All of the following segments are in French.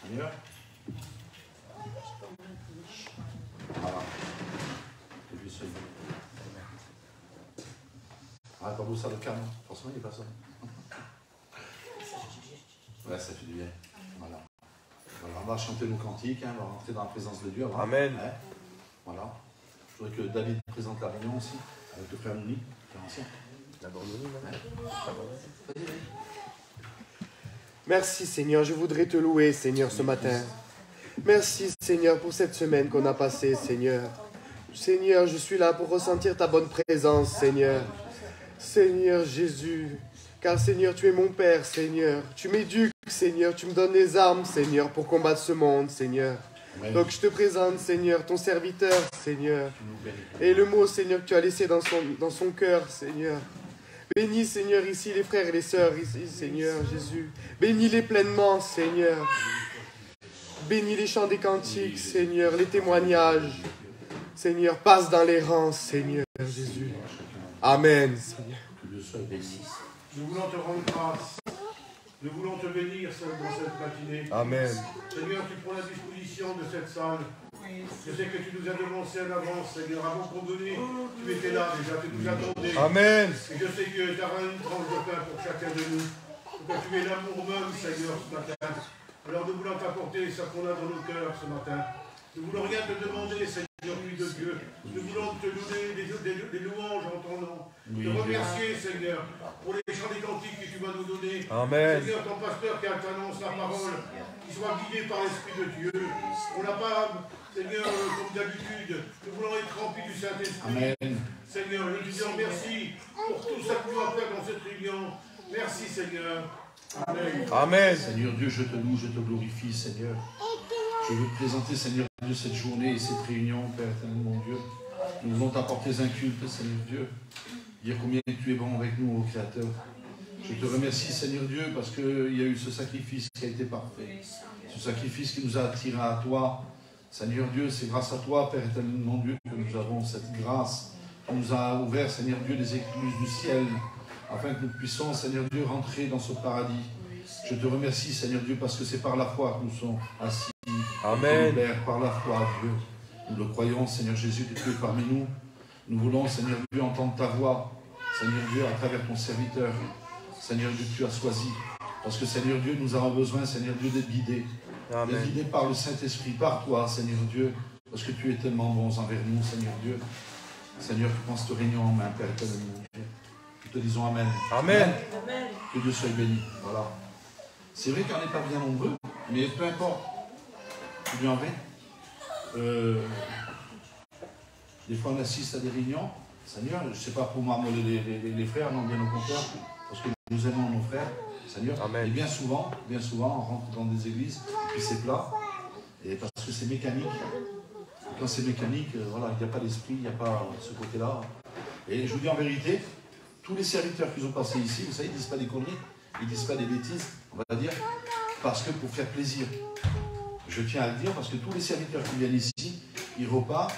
Seigneur. Voilà. Que Dieu soit béni. Ah, pas vous ça le calme. Forcément, il n'y a pas ça. Ouais, ça fait du bien. Voilà. Alors, on va chanter nos cantiques, hein, on va rentrer dans la présence de Dieu. Avant. Amen. Ouais. Voilà. Je voudrais que David présente la réunion aussi, avec le frère Mouni, frère ancien. D'abord Mouni, Ouais. Merci Seigneur, je voudrais te louer Seigneur ce matin. Merci Seigneur pour cette semaine qu'on a passée Seigneur. Seigneur, je suis là pour ressentir ta bonne présence Seigneur. Seigneur Jésus, car Seigneur tu es mon Père Seigneur. Tu m'éduques Seigneur, tu me donnes les armes Seigneur pour combattre ce monde Seigneur. Amen. Donc je te présente Seigneur ton serviteur Seigneur. Et le mot Seigneur que tu as laissé dans son cœur Seigneur. Bénis, Seigneur, ici les frères et les sœurs, ici, Seigneur Jésus. Bénis-les pleinement, Seigneur. Bénis les chants des cantiques, Seigneur, les témoignages. Seigneur, passe dans les rangs, Seigneur Jésus. Amen, Seigneur. Que Dieu soit béni. Nous voulons te rendre grâce. Nous voulons te bénir dans cette matinée. Amen. Seigneur, tu prends la disposition de cette salle. Je sais que tu nous as devancé en avance, Seigneur, avant qu'on venait. Tu étais là déjà, tu nous attendais. Amen. Et je sais que tu auras une tranche de pain pour chacun de nous. Que tu es l'amour même, Seigneur, ce matin. Alors nous voulons t'apporter ce qu'on a dans nos cœurs ce matin. Nous ne voulons rien te demander, Seigneur, fils de Dieu. Nous voulons te donner des louanges en ton nom. Oui, te remercier, Seigneur, pour les chants des cantiques que tu vas nous donner. Amen. Seigneur, ton pasteur qui t'annonce la parole, qu'il soit guidé par l'Esprit de Dieu. On n'a pas, Seigneur, comme d'habitude, nous voulons être remplis du Saint-Esprit. Amen. Seigneur, nous te disons merci pour tout ça que tu vas faire dans cette réunion. Merci, Seigneur. Amen. Amen. Seigneur Dieu, je te loue, je te glorifie, Seigneur. Je veux te présenter, Seigneur Dieu, cette journée et cette réunion, Père éternel, mon Dieu. Nous voulons t'apporter un culte, Seigneur Dieu. Dire combien tu es bon avec nous, ô Créateur. Je te remercie, Seigneur Dieu, parce qu'il y a eu ce sacrifice qui a été parfait. Ce sacrifice qui nous a attirés à toi. Seigneur Dieu, c'est grâce à toi, Père éternel, mon Dieu, que nous avons cette grâce. Tu nous as ouvert, Seigneur Dieu, les écluses du ciel, afin que nous puissions, Seigneur Dieu, rentrer dans ce paradis. Je te remercie, Seigneur Dieu, parce que c'est par la foi que nous sommes assis. Amen. Père, par la foi, Dieu. Nous le croyons, Seigneur Jésus, que tu es parmi nous. Nous voulons, Seigneur Dieu, entendre ta voix, Seigneur Dieu, à travers ton serviteur. Seigneur Dieu, que tu as choisi. Parce que, Seigneur Dieu, nous avons besoin, Seigneur Dieu, d'être guidés. D'être guidés par le Saint-Esprit, par toi, Seigneur Dieu. Parce que tu es tellement bon envers nous, Seigneur Dieu. Seigneur, tu prends cette réunion en main, Père éternel, mon Dieu. Nous te disons Amen. Amen. Amen. Que Dieu soit béni. Voilà. C'est vrai qu'on n'est pas bien nombreux, mais peu importe. Tu bien vrai. Des fois, on assiste à des réunions. Seigneur, je ne sais pas pour moi, les frères, non, bien au contraire, parce que nous aimons nos frères. Seigneur, Amen. et bien souvent, on rentre dans des églises, et puis c'est plat, et parce que c'est mécanique. Et quand c'est mécanique, voilà, il n'y a pas d'esprit, il n'y a pas ce côté-là. Et je vous dis en vérité, tous les serviteurs qui ont passé ici, vous savez, ils ne disent pas des conneries, ils ne disent pas des bêtises, on va dire, parce que pour faire plaisir. Je tiens à le dire, parce que tous les serviteurs qui viennent ici, ils repartent,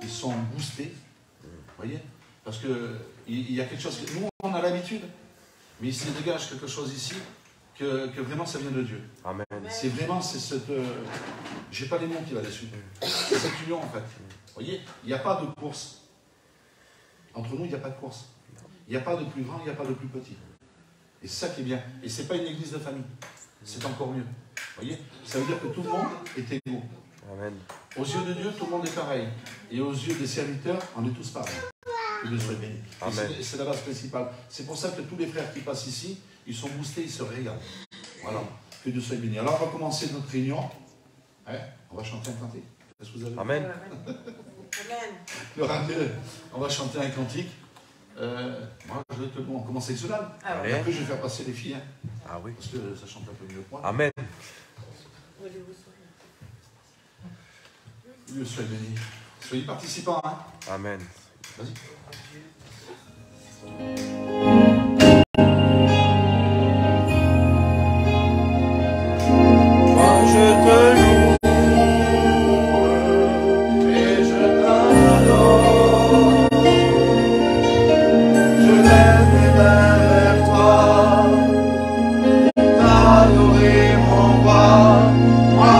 ils sont boostés, vous voyez, parce qu'il y a quelque chose, nous on a l'habitude, mais il se dégage quelque chose ici, que vraiment ça vient de Dieu. Amen. C'est vraiment, c'est cette... j'ai pas les mots qui va dessus. C'est cette union en fait. Vous voyez, il n'y a pas de course. Entre nous, il n'y a pas de course. Il n'y a pas de plus grand, il n'y a pas de plus petit. Et c'est ça qui est bien. Et ce n'est pas une église de famille. C'est encore mieux. Vous voyez, ça veut dire que tout le monde est égaux. Amen. Aux yeux de Dieu, tout le monde est pareil. Et aux yeux des serviteurs, on est tous pareils. Que Dieu soit béni. Amen. C'est la base principale. C'est pour ça que tous les frères qui passent ici, ils sont boostés, ils se régalent. Voilà. Que Dieu soit béni. Alors on va commencer notre réunion. Ouais, on va chanter un cantique. Est-ce que vous avez... Amen. Amen. On va chanter un cantique. Moi, je vais te on commence avec Solal. Ah ouais. Après, je vais faire passer les filles. Hein, Ah oui. parce que ça chante un peu mieux que moi. Amen. Dieu soit béni. Soyez participants. Hein. Amen. Vas-y. Moi je te loue Et je t'adore. je lève mes mains vers toi, t'adorer mon roi. Moi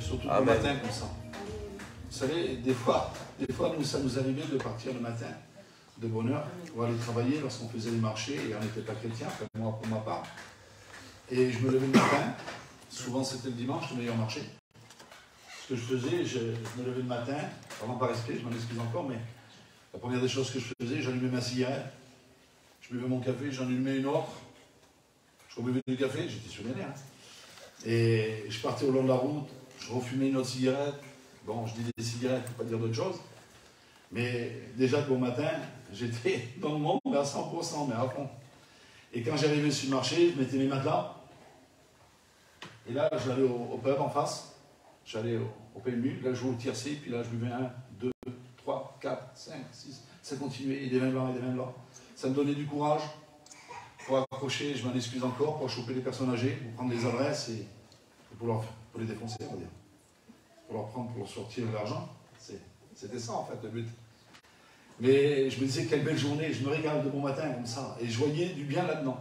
surtout le matin comme ça. Vous savez, des fois nous, ça nous arrivait de partir le matin de bonne heure pour aller travailler lorsqu'on faisait les marchés et on n'était pas chrétien, enfin moi pour ma part. Et je me levais le matin, souvent c'était le dimanche, le meilleur marché. Ce que je faisais, je me levais le matin, vraiment par respect, je m'en excuse encore, mais la première des choses que je faisais, j'allumais ma cigarette, je buvais mon café, j'en allumais une autre, je rebuvais du café, j'étais sur les nerfs. Et je partais au long de la route, je refumais une autre cigarette. Bon, je dis des cigarettes, il ne faut pas dire d'autre chose. Mais déjà le bon matin, j'étais dans le monde, mais à 100%, mais à fond. Et quand j'arrivais sur le marché, je mettais mes matelas. Et là, j'allais au pub en face. J'allais au PMU, là je jouais au tiercé, puis là je buvais 1, 2, 3, 4, 5, 6. Ça continuait, et des vins blancs, et des vins blancs. Ça me donnait du courage pour accrocher, je m'en excuse encore, pour choper les personnes âgées, pour prendre les adresses et pour les défoncer, on va dire. Pour leur prendre, pour sortir de l'argent. C'était ça en fait le but. Mais je me disais quelle belle journée, je me régale de bon matin comme ça. Et je voyais du bien là-dedans.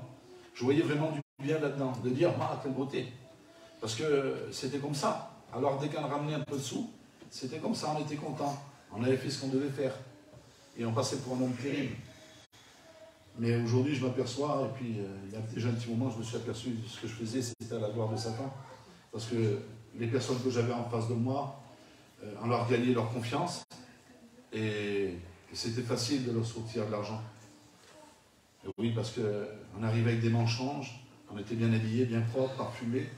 Je voyais vraiment du bien là-dedans. De dire, ah, quelle beauté. Parce que c'était comme ça. Alors dès qu'on ramenait un peu de sous, c'était comme ça, on était content. On avait fait ce qu'on devait faire. Et on passait pour un homme terrible. Mais aujourd'hui, je m'aperçois, et puis il y a déjà un petit moment, je me suis aperçu que ce que je faisais, c'était à la gloire de Satan. Parce que les personnes que j'avais en face de moi, on leur gagnait leur confiance, et c'était facile de leur sortir de l'argent. Oui, parce qu'on arrivait avec des mensonges, on était bien habillés, bien propres, parfumés.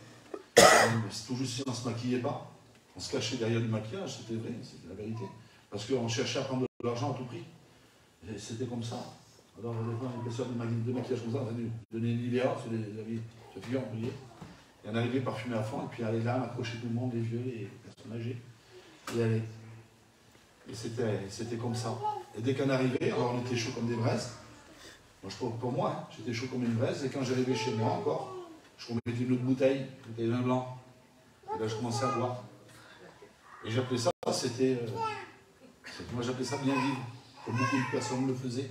C'est tout juste si on ne se maquillait pas. On se cachait derrière du maquillage, c'était vrai, c'était la vérité. Parce qu'on cherchait à prendre de l'argent à tout prix. Et c'était comme ça. Alors, des fois, une personne de maquillage comme ça, on a dû donner une idéal sur les habits, sur figure, on voyait. Et on arrivait parfumé à fond, et puis aller là, on accrochait tout le monde, les vieux, les personnes âgées. Et aller. Et c'était comme ça. Et dès qu'on arrivait, alors on était chaud comme des braises. Moi, pour moi, hein, j'étais chaud comme une braise. Et quand j'arrivais chez moi encore, je remettais une autre bouteille de vin blanc. Et là, je commençais à boire. Et j'appelais ça, moi, j'appelais ça bien vivre. Comme beaucoup de personnes le faisaient.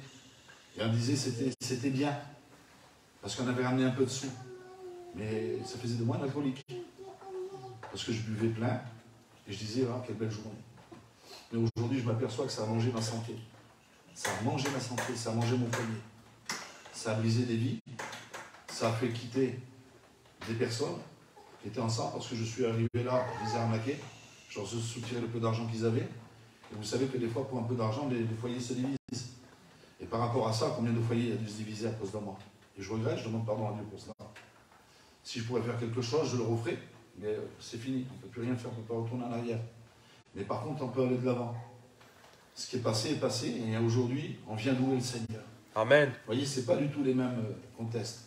Et on disait c'était bien. Parce qu'on avait ramené un peu de sous. Mais ça faisait de moi un alcoolique. Parce que je buvais plein. Et je disais, ah, quelle belle journée. Mais aujourd'hui, je m'aperçois que ça a mangé ma santé. Ça a mangé ma santé, ça a mangé mon foyer. Ça a brisé des vies. Ça a fait quitter des personnes qui étaient ensemble parce que je suis arrivé là, je les ai arnaqués. Je leur ai soutiré le peu d'argent qu'ils avaient. Et vous savez que des fois, pour un peu d'argent, les foyers se divisent. Et par rapport à ça, combien de foyers a dû se diviser à cause de moi? Et je regrette, je demande pardon à Dieu pour cela. Si je pourrais faire quelque chose, je le referais. Mais c'est fini, on ne peut plus rien faire, on ne peut pas retourner en arrière. Mais par contre, on peut aller de l'avant. Ce qui est passé, et aujourd'hui, on vient louer le Seigneur. Amen. Vous voyez, ce n'est pas du tout les mêmes contextes.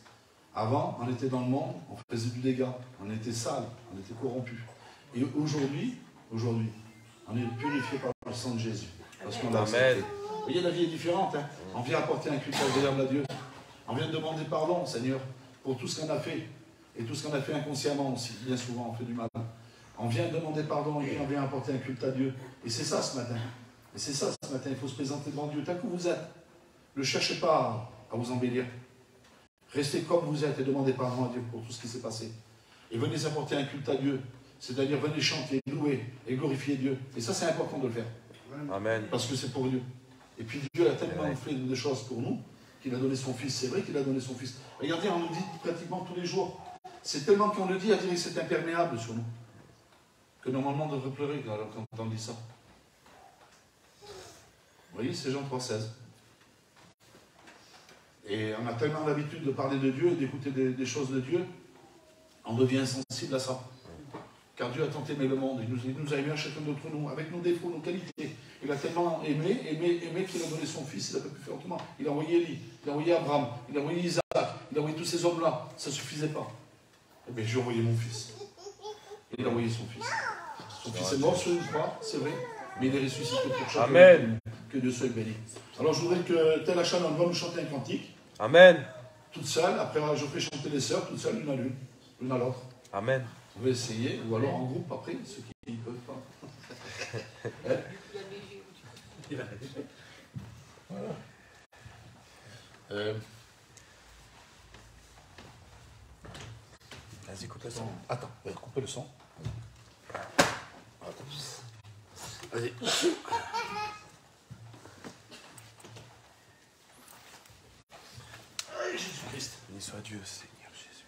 Avant, on était dans le monde, on faisait du dégât, on était sale, on était corrompu. Et aujourd'hui, on est purifié par le sang de Jésus. Parce qu'on a accepté. Vous voyez, la vie est différente. Hein. On vient apporter un culte agréable à Dieu. On vient demander pardon, Seigneur, pour tout ce qu'on a fait. Et tout ce qu'on a fait inconsciemment aussi. Bien souvent, on fait du mal. On vient demander pardon et puis on vient apporter un culte à Dieu. Et c'est ça ce matin. Et c'est ça ce matin. Il faut se présenter devant Dieu tel que vous êtes. Ne cherchez pas à vous embellir. Restez comme vous êtes et demandez pardon à Dieu pour tout ce qui s'est passé. Et venez apporter un culte à Dieu. C'est-à-dire venez chanter, louer et glorifier Dieu. Et ça, c'est important de le faire. Amen. Parce que c'est pour Dieu. Et puis Dieu a tellement fait de choses pour nous qu'il a donné son Fils. C'est vrai qu'il a donné son Fils. Regardez, on nous dit pratiquement tous les jours. C'est tellement qu'on le dit, à dire que c'est imperméable sur nous. Que normalement on devrait pleurer quand on dit ça. Vous voyez, c'est Jean 3,16. Et on a tellement l'habitude de parler de Dieu et d'écouter des choses de Dieu, on devient insensible à ça. Car Dieu a tant aimé le monde, il nous a aimé à chacun d'entre nous, avec nos défauts, nos qualités. Il a tellement aimé qu'il a donné son Fils, il n'a pas pu faire autrement. Il a envoyé Élie, il a envoyé Abraham, il a envoyé Isaac, il a envoyé tous ces hommes-là. Ça ne suffisait pas. Eh bien, j'ai envoyé mon Fils. Il a envoyé son Fils. Son Fils est mort sur une croix, c'est vrai, mais il est ressuscité pour chacun. Amen. Que Dieu soit béni. Alors, je voudrais que Tel Hachan va nous chanter un cantique. Amen. Toute seule, après je ferai chanter les sœurs, toutes seules, l'une à l'autre. Amen. Vous pouvez essayer, ou alors en groupe après, ceux qui ne peuvent pas. Voilà. Vas-y, coupe le son. Attends, coupe le son. Vas-y. Jésus-Christ. Béni soit Dieu, Seigneur Jésus.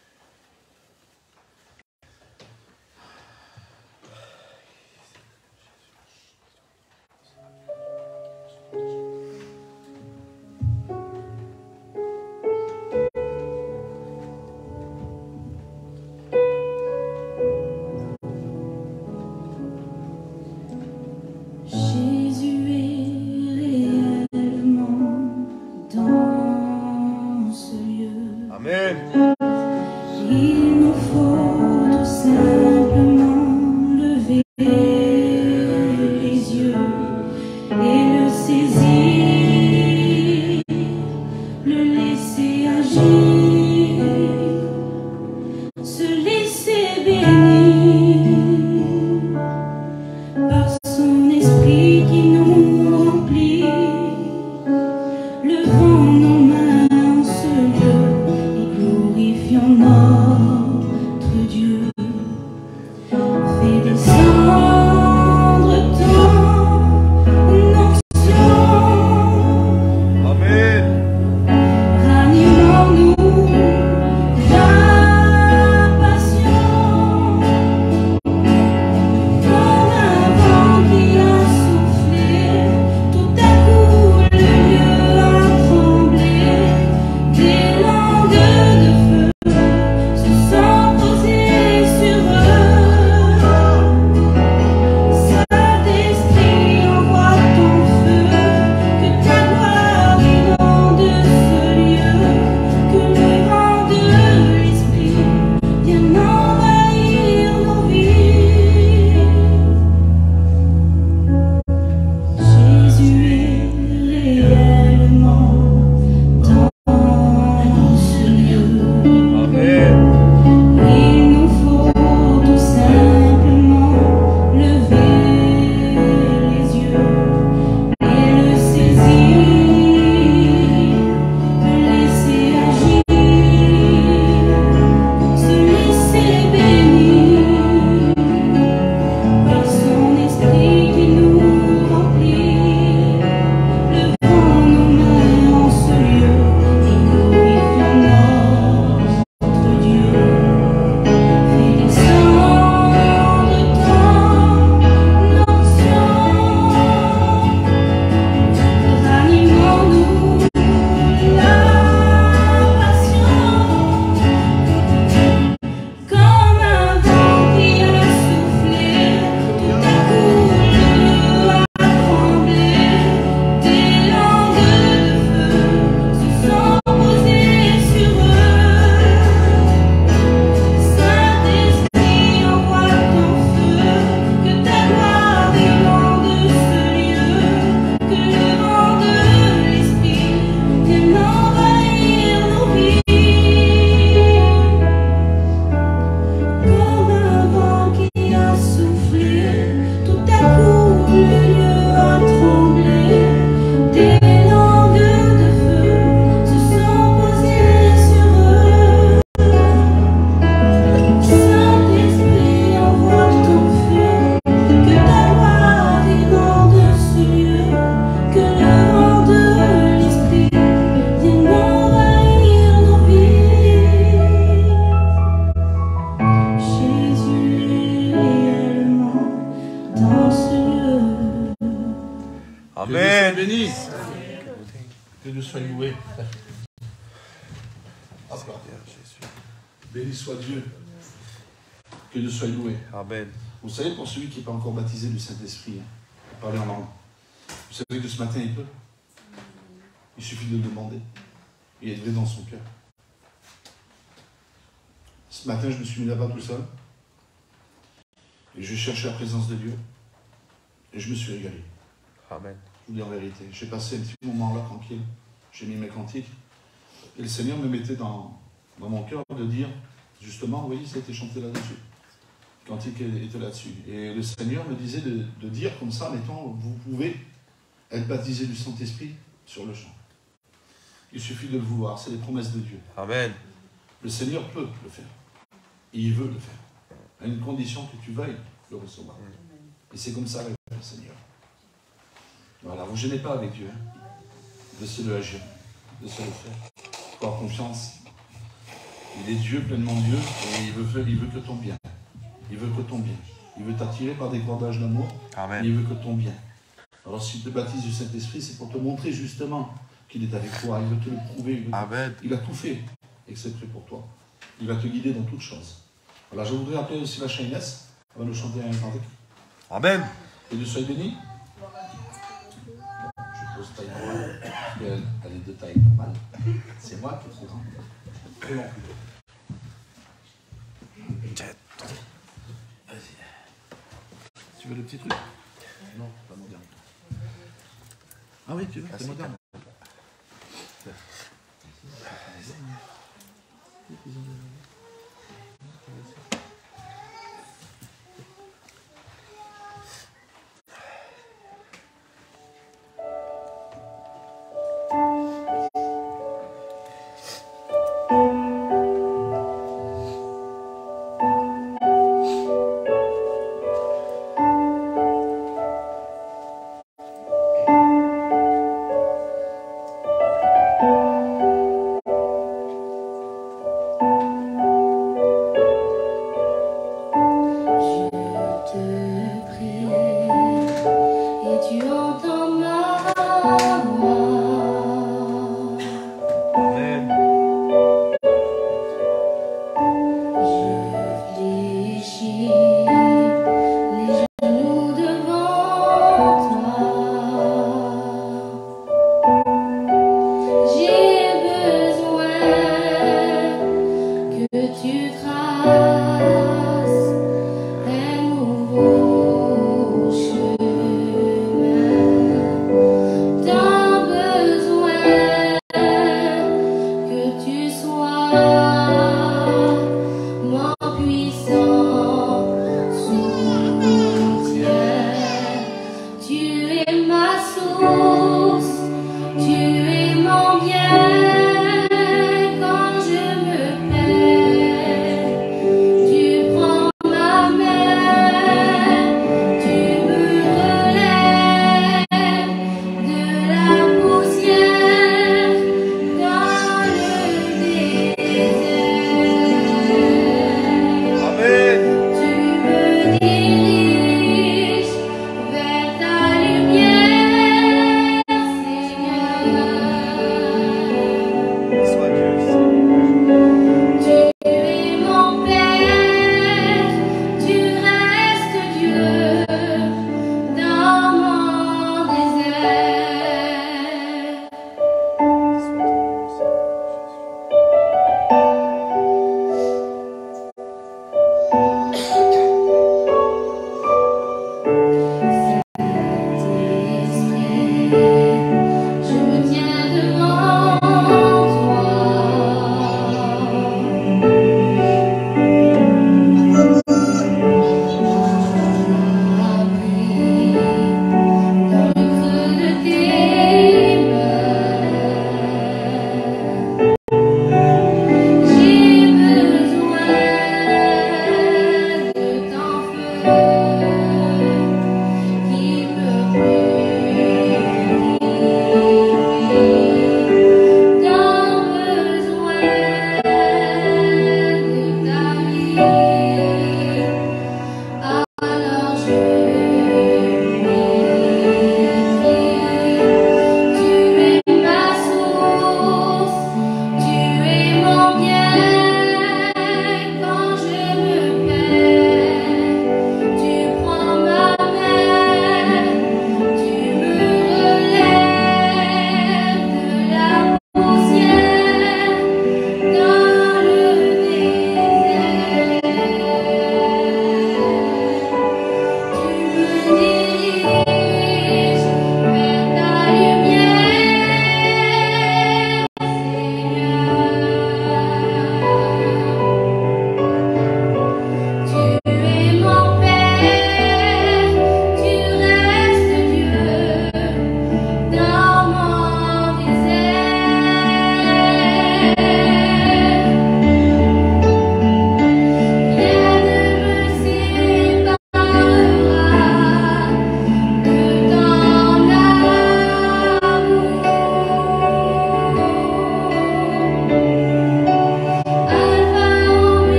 Que Dieu soit loué. Béni soit Dieu. Que Dieu soit loué. Amen. Vous savez, pour celui qui n'est pas encore baptisé du Saint-Esprit, parler en langue, vous savez que ce matin, il peut. Il suffit de le demander. Et être vrai dans son cœur. Ce matin, je me suis mis là-bas tout seul. Et je cherchais la présence de Dieu. Et je me suis régalé. Amen. Je vous dis en vérité. J'ai passé un petit moment là, tranquille. J'ai mis mes cantiques. Et le Seigneur me mettait dans mon cœur de dire, justement, vous voyez, ça a été chanté là-dessus. Le cantique était là-dessus. Et le Seigneur me disait de dire comme ça, mettons, vous pouvez être baptisé du Saint-Esprit sur le champ. Il suffit de le vouloir, c'est les promesses de Dieu. Amen. Le Seigneur peut le faire. Et il veut le faire. À une condition que tu veuilles le recevoir. Et c'est comme ça avec le Seigneur. Voilà, vous ne gênez pas avec Dieu. Hein. Laissez-le agir. Laissez-le faire. Avoir confiance. Il est Dieu, pleinement Dieu, et il veut que ton bien. Il veut que ton bien. Il veut t'attirer par des cordages d'amour. Amen. Il veut que ton bien. Alors s'il te baptise du Saint-Esprit, c'est pour te montrer justement qu'il est avec toi. Il veut te le prouver. Il a tout fait exprès pour toi. Il va te guider dans toutes choses. Voilà, je voudrais appeler aussi la chaînesse. Elle va nous chanter un cantique. Amen. Et Dieu soit béni. Je pose taille normale. Elle est de taille normale. C'est moi qui est trop grand. Très long plutôt. Vas-y. Tu veux le petit truc? Non, pas moderne. Ah oui, tu veux? C'est moderne. Tu es mon bien quand je me perds.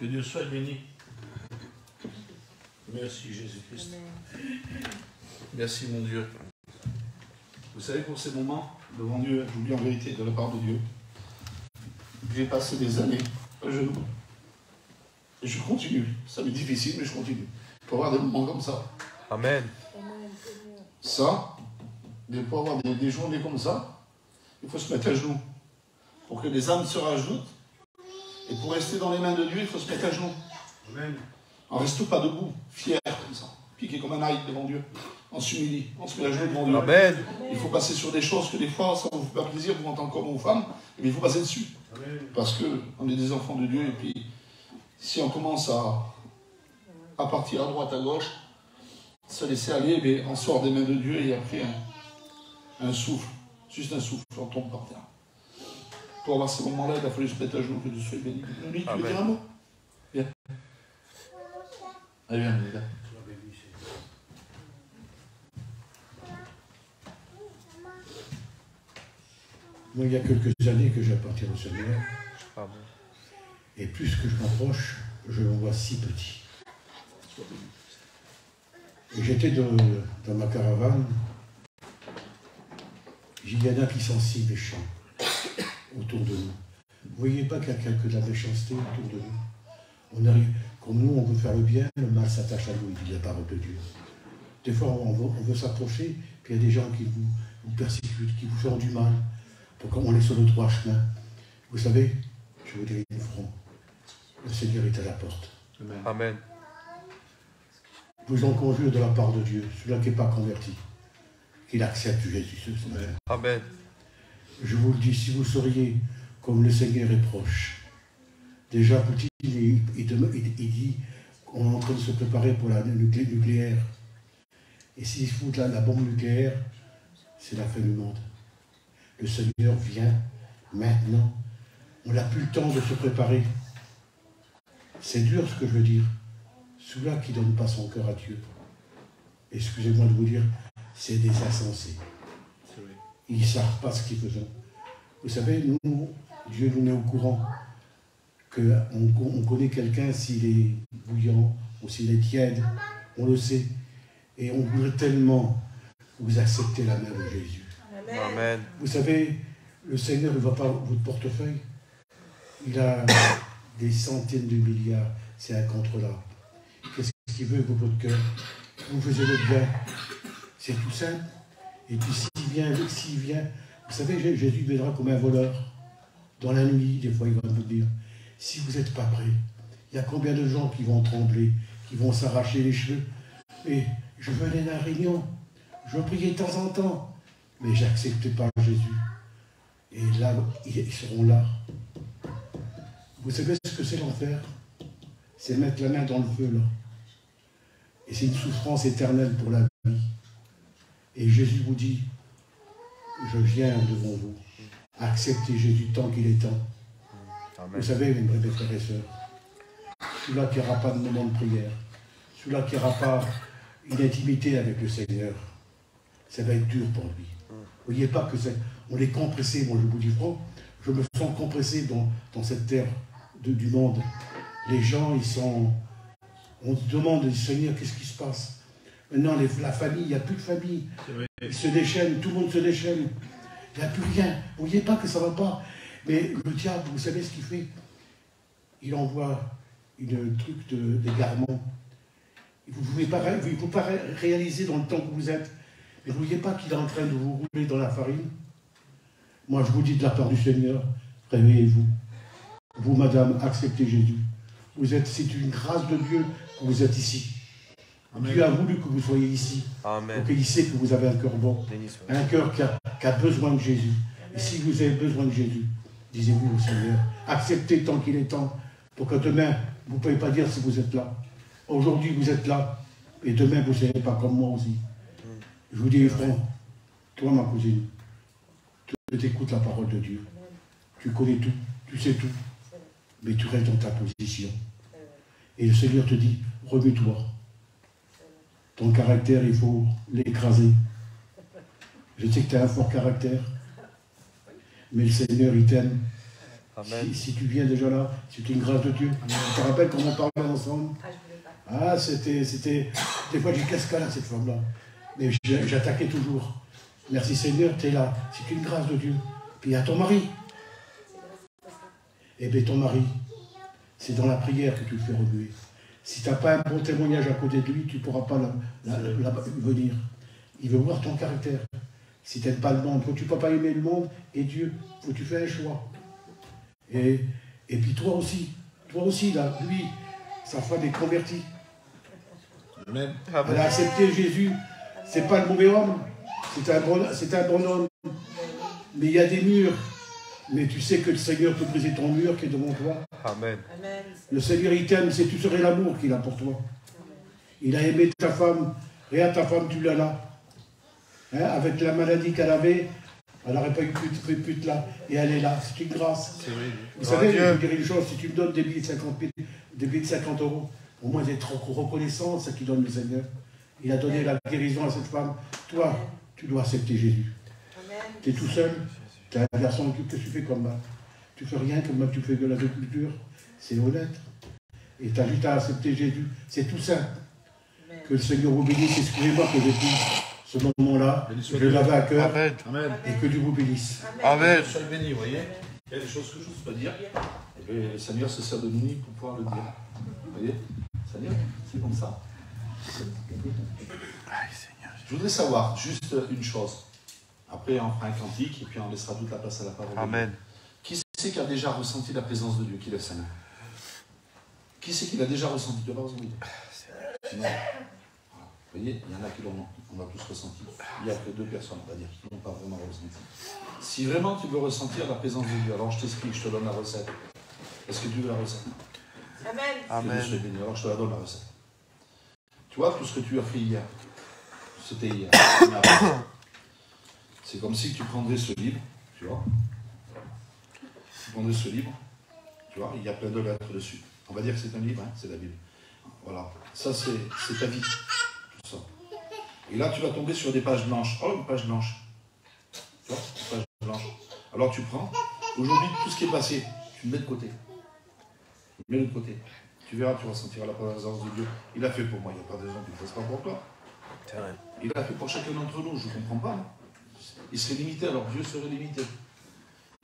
Que Dieu soit béni. Merci Jésus-Christ. Merci mon Dieu. Vous savez, pour ces moments devant Dieu, je vous dis en vérité, de la part de Dieu, j'ai passé des années à genoux. Et je continue. Ça m'est difficile, mais je continue. Pour avoir des moments comme ça. Amen. Ça, pour avoir des journées comme ça, il faut se mettre à genoux. Pour que les âmes se rajoutent. Et pour rester dans les mains de Dieu, il faut se mettre à genoux. Amen. On ne reste pas debout, fier comme ça, piqué comme un ail devant Dieu. On s'humilie, on se met à genoux devant Dieu. Amen. Il faut passer sur des choses que des fois, ça ne vous fait pas plaisir, vous en tant qu'homme ou femme, mais il faut passer dessus. Amen. Parce qu'on est des enfants de Dieu, et puis si on commence à partir à droite, à gauche, se laisser aller, mais on sort des mains de Dieu et après un souffle, juste un souffle, on tombe par terre. Pour avoir ces moments-là, il a fallu se mettre à genoux, que Dieu soit béni. Lui, tu veux dire un mot? Viens. Allez, viens, là. Moi, il y a quelques années que j'appartiens au Seigneur. Et plus que je m'approche, je le vois si petit. Et j'étais dans ma caravane. Il y en a qui sont si méchants autour de nous. Vous voyez pas qu'il y a quelque de la méchanceté autour de nous? On arrive, comme nous, on veut faire le bien, le mal s'attache à nous, il dit la parole de Dieu. Des fois, on veut s'approcher, puis il y a des gens qui vous persécutent, qui vous font du mal. Donc on est sur le droit chemin. Vous savez, je vous dirai une franc, le Seigneur est à la porte. Amen. Je vous en conjure de la part de Dieu, celui-là qui n'est pas converti, qu'il accepte Jésus ce matin. Amen. Je vous le dis, si vous seriez comme le Seigneur est proche. Déjà, Poutine, il dit qu'on est en train de se préparer pour la nucléaire. Et s'il se fout la bombe nucléaire, c'est la fin du monde. Le Seigneur vient maintenant. On n'a plus le temps de se préparer. C'est dur ce que je veux dire. Celui-là qui ne donne pas son cœur à Dieu, excusez-moi de vous dire, c'est des insensés. Ils ne savent pas ce qu'ils font. Vous savez, nous, Dieu nous met au courant qu'on connaît quelqu'un s'il est bouillant ou s'il est tiède. On le sait. Et on voudrait tellement vous accepter la main de Jésus. Amen. Vous savez, le Seigneur ne voit pas votre portefeuille. Il a des centaines de milliards. C'est incontrôlable. Qu'est-ce qu'il veut pour votre cœur? Vous faisiez le bien. C'est tout simple. Et puis s'il vient, vous savez, Jésus viendra comme un voleur. Dans la nuit, des fois, il va vous dire, si vous n'êtes pas prêts, il y a combien de gens qui vont trembler, qui vont s'arracher les cheveux. Mais je venais d'un réunion, je priais de temps en temps, mais je n'acceptais pas Jésus. Et là, ils seront là. Vous savez ce que c'est l'enfer? C'est mettre la main dans le feu, là. Et c'est une souffrance éternelle pour la vie. Et Jésus vous dit, je viens devant vous. Acceptez Jésus tant qu'il est temps. Amen. Vous savez, mes frères et sœurs, celui-là qui n'aura pas de moment de prière, celui-là qui n'aura pas une intimité avec le Seigneur, ça va être dur pour lui. Vous voyez pas que on est compressé, moi je vous dis franc, je me sens compressé dans cette terre du monde. Les gens, on se demande, Seigneur, qu'est-ce qui se passe? Maintenant, la famille, il n'y a plus de famille. Ils se déchaînent, tout le monde se déchaîne. Il n'y a plus rien. Vous voyez pas que ça ne va pas. Mais le diable, vous savez ce qu'il fait? Il envoie une truc d'égarement. Vous ne pouvez pas réaliser dans le temps que vous êtes. Mais vous ne voyez pas qu'il est en train de vous rouler dans la farine? Moi, je vous dis de la part du Seigneur, réveillez-vous. Vous, madame, acceptez Jésus. C'est une grâce de Dieu que vous êtes ici. Amen. Dieu a voulu que vous soyez ici. Amen. Donc il sait que vous avez un cœur bon. Un cœur qui a besoin de Jésus. Amen. Et si vous avez besoin de Jésus, disez-vous au Seigneur, acceptez tant qu'il est temps, pour que demain, vous ne pouvez pas dire si vous êtes là. Aujourd'hui, vous êtes là, et demain, vous ne serez pas comme moi aussi. Je vous dis, frère, toi, ma cousine, tu écoutes la parole de Dieu. Tu connais tout, tu sais tout, mais tu restes dans ta position. Et le Seigneur te dit, remets-toi. Ton caractère, il faut l'écraser. Je sais que tu as un fort caractère, mais le Seigneur, il t'aime. Si tu viens déjà là, c'est une grâce de Dieu. Tu te rappelles comment on parlait ensemble? Ah, c'était... Des fois, j'ai cascade à cette femme-là. Mais j'attaquais toujours. Merci Seigneur, tu es là. C'est une grâce de Dieu. Puis il y a ton mari. Eh bien, ton mari, c'est dans la prière que tu le fais remuer. Si tu n'as pas un bon témoignage à côté de lui, tu ne pourras pas venir. Il veut voir ton caractère. Si tu n'aimes pas le monde, faut que tu ne peux pas aimer le monde et Dieu. Faut que tu fasses un choix. Et puis toi aussi, là, lui, sa femme est convertie. Amen. Elle a accepté Jésus. C'est pas le mauvais homme. C'est un bon homme. Mais il y a des murs. Mais tu sais que le Seigneur peut briser ton mur qui est devant toi. Amen. Le Seigneur, il t'aime, c'est tu serais l'amour qu'il a pour toi. Il a aimé ta femme. Regarde, ta femme, tu l'as là. Hein, avec la maladie qu'elle avait, elle n'aurait pas eu pute là. Et elle est là. C'est une grâce. Vous savez, je vais vous dire une chose. Si tu me donnes des billets de 50 euros, au moins d'être reconnaissant, c'est ce qu'il donne le Seigneur. Il a donné la guérison à cette femme. Toi, tu dois accepter Jésus. Tu es tout seul. Tu es un garçon, qu'est-ce que tu fais comme ça? Tu fais rien comme tu fais de l'agriculture. C'est honnête. Et tu as juste à accepter Jésus. C'est tout simple. Que le Seigneur vous bénisse. Excusez-moi que j'ai pris ce moment-là. Je l'avais à cœur. Amen. Et que Dieu vous bénisse. Amen. Soyez bénis, vous voyez. Il y a des choses que je n'ose pas dire. Et le Seigneur se sert de nous pour pouvoir le dire. Vous voyez, Seigneur, c'est comme ça. Je voudrais savoir juste une chose. Après, on fera un cantique et puis on laissera toute la place à la parole. Amen. Qui c'est qui a déjà ressenti la présence de Dieu, qui lève sa main? Qui c'est qui l'a déjà ressenti? Tu n'as pas ressenti? Non. Voilà. Vous voyez, il y en a qui l'ont, on a tous ressenti. Il n'y a que 2 personnes, on va dire, qui n'ont pas vraiment ressenti. Si vraiment tu veux ressentir la présence de Dieu, alors je t'explique, je te donne la recette. Est-ce que tu veux la recette? Amen. Amen. Je béni, alors je te la donne la recette. Tu vois, tout ce que tu as fait hier, c'était hier. C'est comme si tu prendrais ce livre, tu vois. Tu prendrais ce livre, tu vois, il y a plein de lettres dessus. On va dire que c'est un livre, hein, c'est la Bible. Voilà, ça c'est ta vie, tout ça. Et là, tu vas tomber sur des pages blanches. Oh, une page blanche. Tu vois, une page blanche. Alors tu prends, aujourd'hui, tout ce qui est passé, tu le mets de côté. Tu le mets de côté. Tu verras, tu ressentiras la présence de Dieu. Il a fait pour moi, il n'y a pas de raison qu'il ne fasse pas pour toi. C'est vrai. Il a fait pour chacun d'entre nous, je ne comprends pas. Il serait limité, alors Dieu serait limité.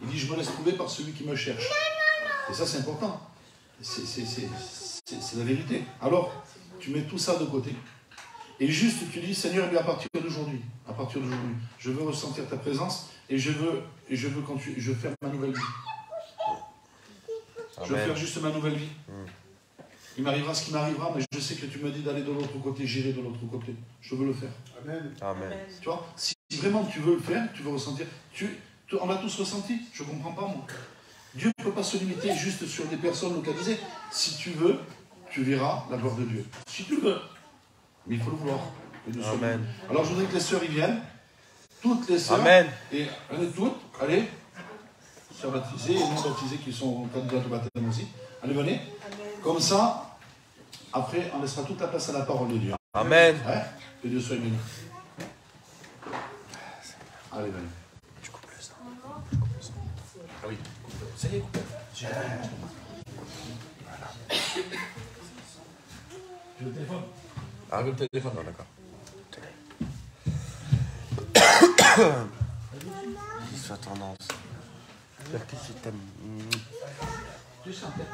Il dit, je me laisse trouver par celui qui me cherche. Et ça, c'est important. C'est la vérité. Alors, tu mets tout ça de côté. Et juste, tu dis, Seigneur, à partir d'aujourd'hui, je veux ressentir ta présence et je veux quand je veux faire ma nouvelle vie. Amen. Je veux faire juste ma nouvelle vie. Il m'arrivera ce qui m'arrivera, mais je sais que tu me dis d'aller de l'autre côté, j'irai de l'autre côté. Je veux le faire. Amen. Amen. Tu vois, si vraiment tu veux le faire, tu veux ressentir, on a tous ressenti, je ne comprends pas moi. Dieu ne peut pas se limiter juste sur des personnes localisées. Si tu veux, tu verras la gloire de Dieu. Si tu veux. Mais il faut le vouloir. Amen. Alors je voudrais que les sœurs y viennent. Toutes les sœurs. Amen. Et toutes, allez. Sœurs baptisées et non baptisées qui sont candidates au baptême aussi. Allez, venez. Comme ça, après, on laissera toute la place à la parole de Dieu. Amen. Ouais, que Dieu soit béni. Allez, venez. Tu coupes le sang. Ah oui, ça y est, coupé. J'ai le téléphone. Ah, le téléphone, non, d'accord. Soit tendance. Qu'est-ce que t'aimes? Tu chantais.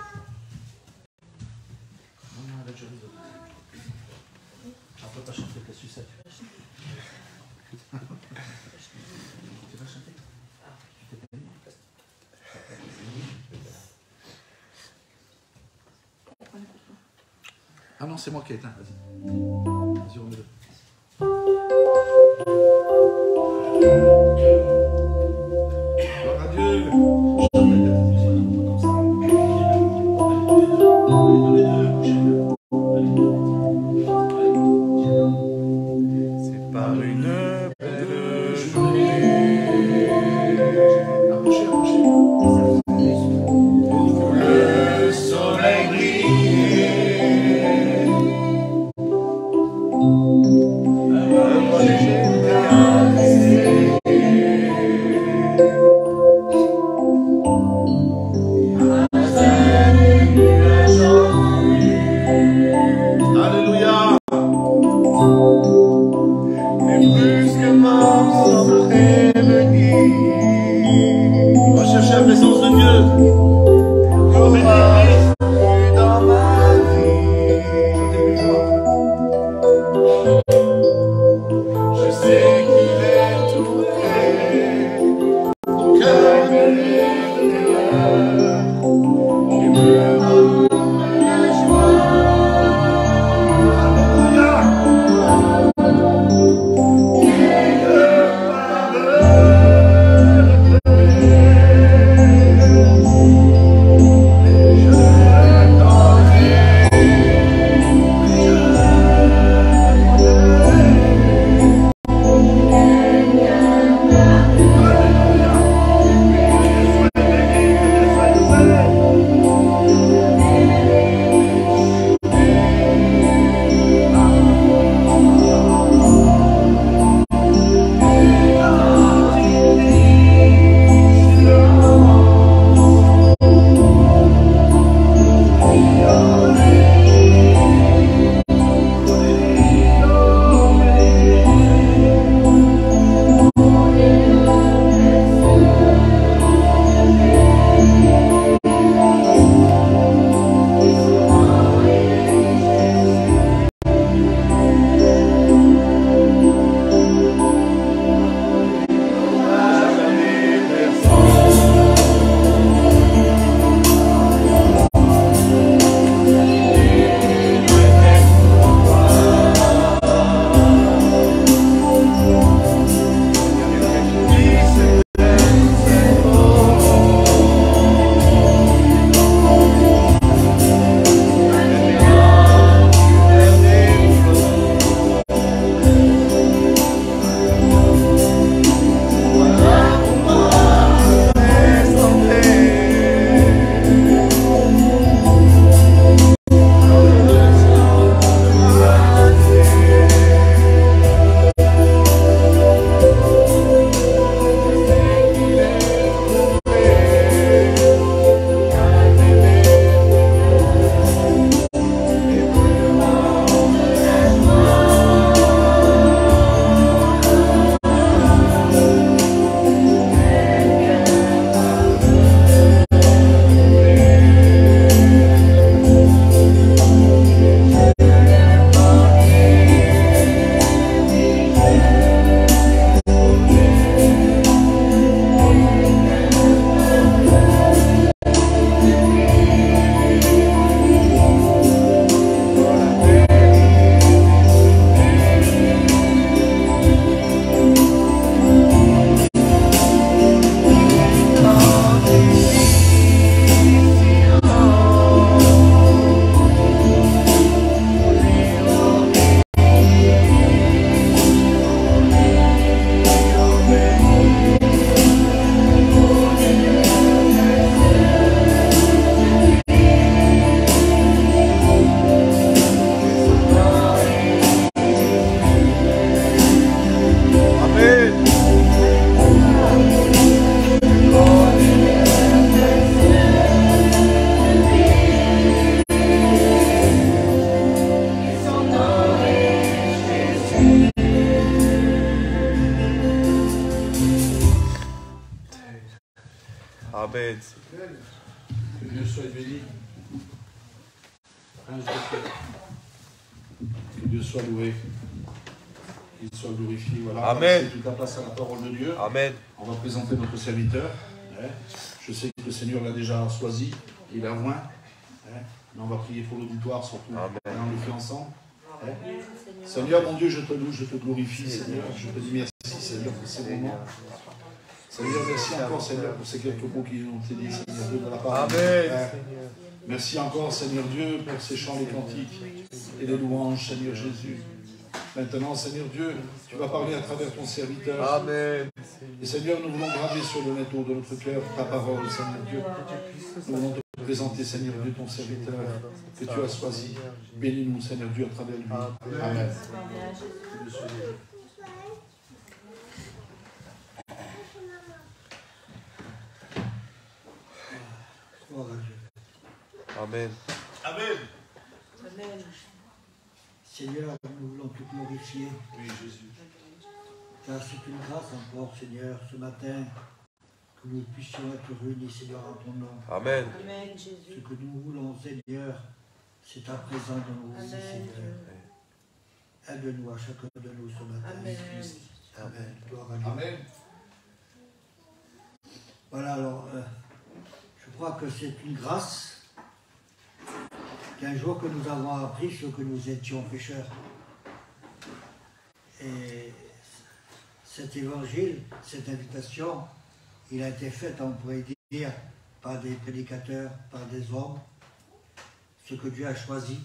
Non, avec je rigole. On ne peut pas chanter avec la sucette. Tu vas chanter? Tu t'es payé? Ah non, c'est moi qui ai éteint, vas-y. Vas-y, remets-le. Gloire à Dieu. C'est par une belle journée. Approchez, approchez. Où le soleil brille. Amen. Que Dieu soit béni. Que Dieu soit loué. Qu'il soit glorifié. Voilà. Amen. C'est toute la place à la parole de Dieu. Amen. On va présenter notre serviteur. Je sais que le Seigneur l'a déjà choisi. Il a oint. Mais on va prier pour l'auditoire surtout. Amen. On le fait ensemble. Seigneur, mon Dieu, je te loue, je te glorifie, Seigneur. Je te dis merci, Seigneur, pour ces moments. Seigneur, merci encore, Seigneur, pour ces quelques mots qui ont été dit, Seigneur Dieu, de la part de Amen. Père. Merci encore, Seigneur Dieu, pour ces chants, les cantiques et les louanges, Seigneur Jésus. Maintenant, Seigneur Dieu, tu vas parler à travers ton serviteur. Amen. Et Seigneur, nous voulons graver sur le métaux de notre cœur ta parole, Seigneur Dieu. Nous voulons te présenter, Seigneur Dieu, ton serviteur que tu as choisi. Bénis-nous, Seigneur Dieu, à travers lui. Amen. Amen. Amen. Amen. Seigneur, nous voulons te glorifier. Oui, Jésus. Car c'est une grâce encore, Seigneur, ce matin, que nous puissions être réunis, Seigneur, en ton nom. Amen. Amen, Ce Jésus. que nous voulons, Seigneur, c'est ta présence dans nos vies, Amen. Seigneur. Aide-nous à chacun de nous ce matin. Amen. Amen. Gloire à Dieu. Amen. Voilà, alors, je crois que c'est une grâce qu'un jour que nous avons appris ce que nous étions pécheurs. Et cet évangile, cette invitation, il a été fait, on pourrait dire, par des prédicateurs, par des hommes, ce que Dieu a choisi.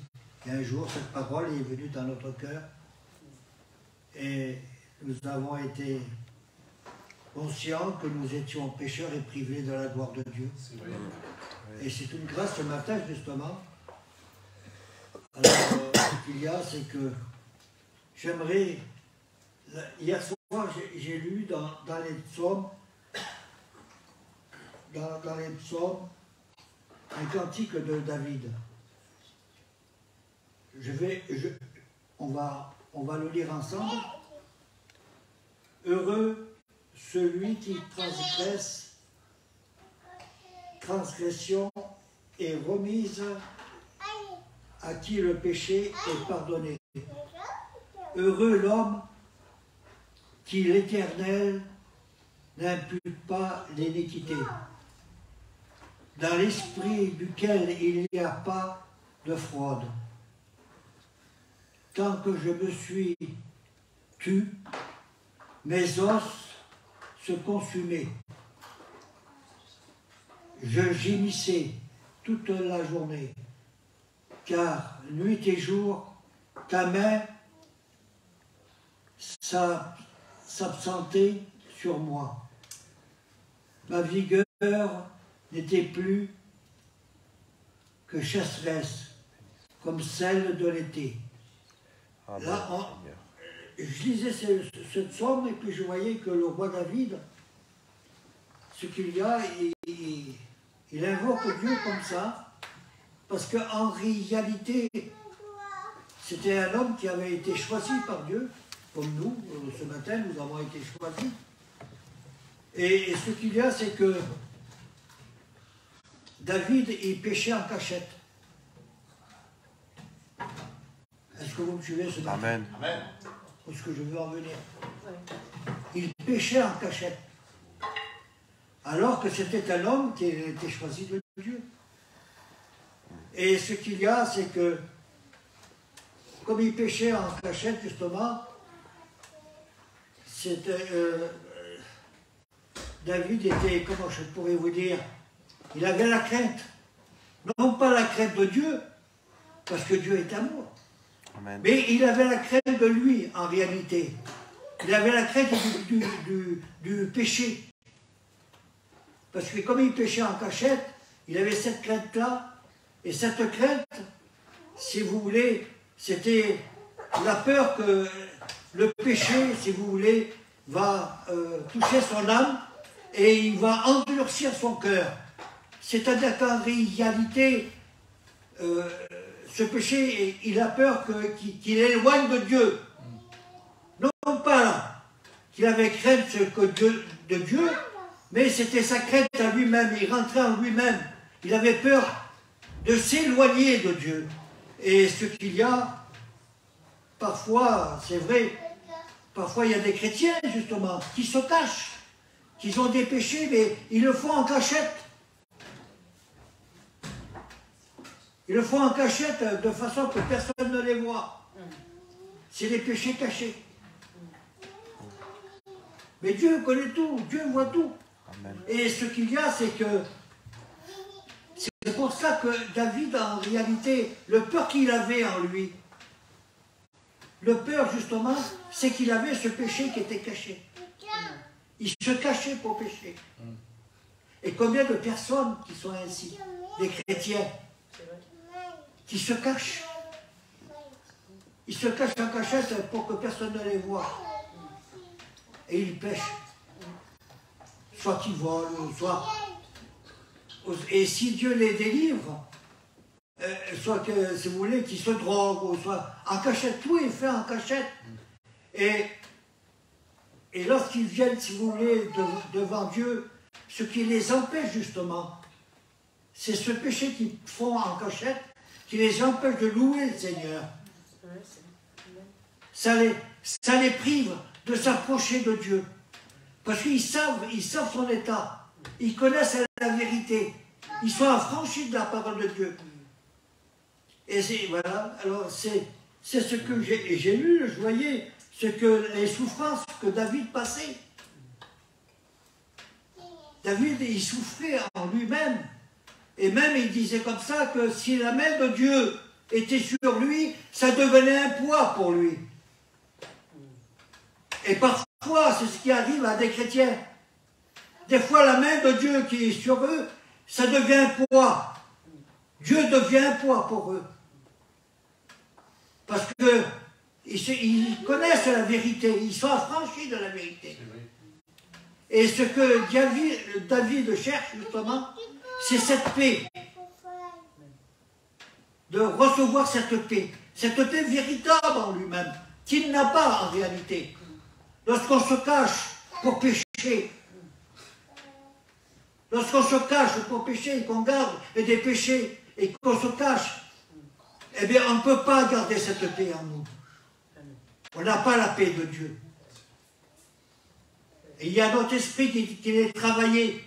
Et un jour, cette parole est venue dans notre cœur et nous avons été conscients que nous étions pécheurs et privés de la gloire de Dieu. Et c'est une grâce ce matin, justement. Alors, ce qu'il y a, c'est que j'aimerais... Hier soir, j'ai lu dans les psaumes, dans les psaumes, un cantique de David. On va le lire ensemble. Heureux celui qui transgression est remise, à qui le péché est pardonné. Heureux l'homme qui l'Éternel n'impute pas l'iniquité, dans l'esprit duquel il n'y a pas de fraude. Tant que je me suis tu, mes os se consumaient. Je gémissais toute la journée, car nuit et jour, ta main s'absentait sur moi. Ma vigueur n'était plus que chasseresse, comme celle de l'été. Amen. Là, je lisais ce psaume et puis je voyais que le roi David, ce qu'il y a, il invoque Dieu comme ça, parce qu'en réalité, c'était un homme qui avait été choisi par Dieu, comme nous, ce matin, nous avons été choisis. Et ce qu'il y a, c'est que David, il péchait en cachette. Est-ce que vous me suivez ce matin? Amen. Amen. Où est-ce que je veux en venir? Il péchait en cachette. Alors que c'était un homme qui avait été choisi de Dieu. Et ce qu'il y a, c'est que, comme il péchait en cachette, justement, David était, comment je pourrais vous dire, il avait la crainte. Non pas la crainte de Dieu, parce que Dieu est amour. Amen. Mais il avait la crainte de lui, en réalité. Il avait la crainte du péché. Parce que comme il péchait en cachette, il avait cette crainte-là. Et cette crainte, si vous voulez, c'était la peur que le péché, si vous voulez, va toucher son âme et il va endurcir son cœur. C'est-à-dire qu'en réalité, ce péché, il a peur qu'il éloigne de Dieu. Non pas qu'il avait crainte de Dieu, Mais c'était sa crainte à lui-même, il rentrait en lui-même. Il avait peur de s'éloigner de Dieu. Et ce qu'il y a, parfois, c'est vrai, parfois il y a des chrétiens, justement, qui se cachent, qui ont des péchés, mais ils le font en cachette. Ils le font en cachette de façon que personne ne les voit. C'est des péchés cachés. Mais Dieu connaît tout, Dieu voit tout. Amen. Et ce qu'il y a, c'est que c'est pour ça que David, en réalité, le peur qu'il avait en lui, le peur, justement, c'est qu'il avait ce péché qui était caché. Il se cachait pour pécher. Et combien de personnes qui sont ainsi, des chrétiens, qui se cachent. Ils se cachent en cachette pour que personne ne les voie. Et ils pêchent. Soit qu'ils volent, soit... Et si Dieu les délivre, soit que, si vous voulez, qu'ils se droguent, ou soit en cachette, tout est fait en cachette. Et lorsqu'ils viennent, si vous voulez, devant Dieu, ce qui les empêche justement, c'est ce péché qu'ils font en cachette, qui les empêche de louer le Seigneur. Ça les prive de s'approcher de Dieu. Parce qu'ils savent son état. Ils connaissent la vérité. Ils sont affranchis de la parole de Dieu. Et voilà, alors c'est ce que j'ai lu, je voyais, ce que les souffrances que David passait. David, il souffrait en lui-même. Et même, il disait comme ça que si la main de Dieu était sur lui, ça devenait un poids pour lui. Et parfois, c'est ce qui arrive à des chrétiens. Des fois, la main de Dieu qui est sur eux, ça devient un poids. Dieu devient un poids pour eux. Parce qu'ils connaissent la vérité, ils sont affranchis de la vérité. Et ce que David cherche, justement, c'est cette paix. De recevoir cette paix véritable en lui-même, qu'il n'a pas en réalité. Lorsqu'on se cache pour pécher, et qu'on garde des péchés, et qu'on se cache, eh bien, on ne peut pas garder cette paix en nous. On n'a pas la paix de Dieu. Et il y a notre esprit qui est travaillé.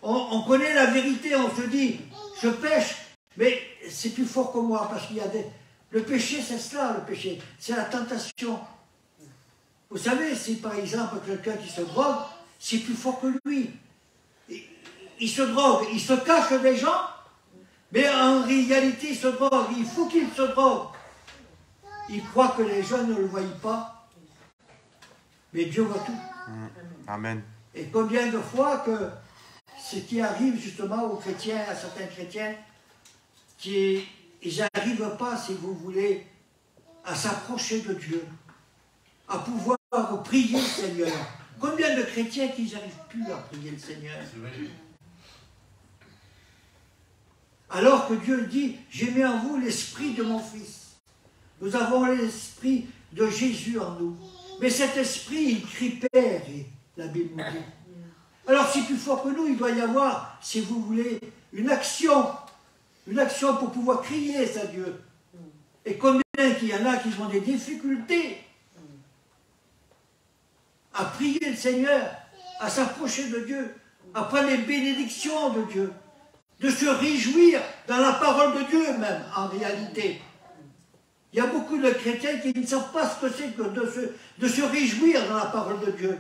On connaît la vérité, on se dit, je pêche, mais c'est plus fort que moi, parce qu'il y a le péché, c'est cela, le péché, c'est la tentation. Vous savez, si par exemple quelqu'un qui se drogue, c'est plus fort que lui. Il se drogue, il se cache des gens, mais en réalité, il se drogue, il faut qu'il se drogue. Il croit que les gens ne le voient pas, mais Dieu voit tout. Amen. Et combien de fois que ce qui arrive justement aux chrétiens, à certains chrétiens, ils n'arrivent pas, si vous voulez, à s'approcher de Dieu, à pouvoir prier le Seigneur. Combien de chrétiens qui n'arrivent plus à prier le Seigneur? Alors que Dieu dit, j'ai mis en vous l'esprit de mon Fils. Nous avons l'esprit de Jésus en nous. Mais cet esprit, il crie Père, la Bible nous dit. Alors c'est plus fort que nous, il doit y avoir, si vous voulez, une action pour pouvoir crier à Dieu. Et combien qu'il y en a qui ont des difficultés à prier le Seigneur, à s'approcher de Dieu, à prendre les bénédictions de Dieu, de se réjouir dans la parole de Dieu même, en réalité. Il y a beaucoup de chrétiens qui ne savent pas ce que c'est que de se réjouir dans la parole de Dieu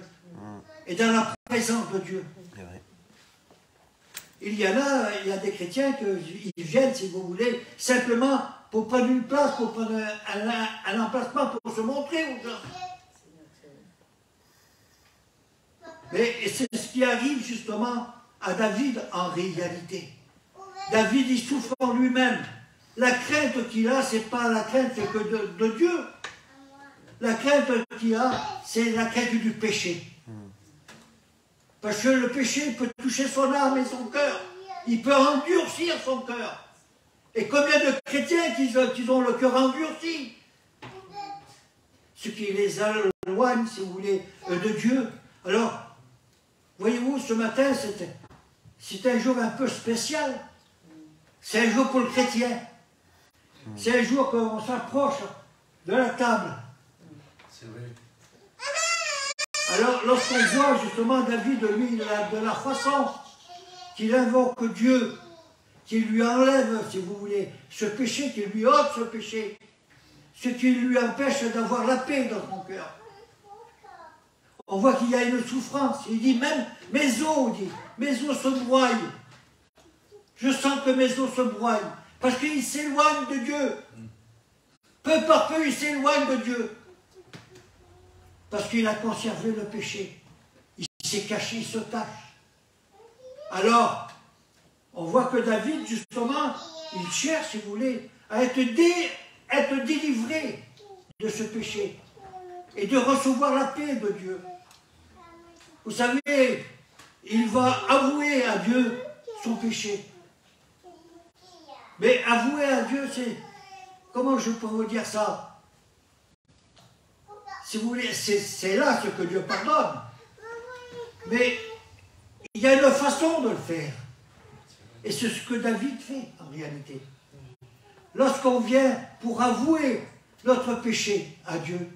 et dans la présence de Dieu. Il y a des chrétiens qui viennent, si vous voulez, simplement pour prendre une place, pour prendre un emplacement, pour se montrer aux gens. Mais c'est ce qui arrive justement à David en réalité. David, il souffre en lui-même. La crainte qu'il a, ce n'est pas la crainte que de Dieu. La crainte qu'il a, c'est la crainte du péché. Parce que le péché peut toucher son âme et son cœur. Il peut endurcir son cœur. Et combien de chrétiens qui ont le cœur endurci? Ce qui les éloigne, si vous voulez, de Dieu. Alors, Voyez-vous, ce matin, c'est un jour un peu spécial. C'est un jour pour le chrétien. C'est un jour qu'on s'approche de la table. C'est vrai. Alors, lorsqu'on voit justement David, lui, de la façon qu'il invoque Dieu, qu'il lui enlève, si vous voulez, ce péché, qu'il lui ôte ce péché, ce qui lui empêche d'avoir la paix dans son cœur. On voit qu'il y a une souffrance. Il dit même, mes os se broient. Je sens que mes os se broient. Parce qu'il s'éloigne de Dieu. Peu par peu, il s'éloigne de Dieu. Parce qu'il a conservé le péché. Il s'est caché, il se cache. Alors, on voit que David, justement, il cherche, si vous voulez, à être délivré de ce péché et de recevoir la paix de Dieu. Vous savez, il va avouer à Dieu son péché. Mais avouer à Dieu, c'est... Comment je peux vous dire ça? Si vous voulez, c'est là ce que Dieu pardonne. Mais il y a une façon de le faire. Et c'est ce que David fait, en réalité. Lorsqu'on vient pour avouer notre péché à Dieu,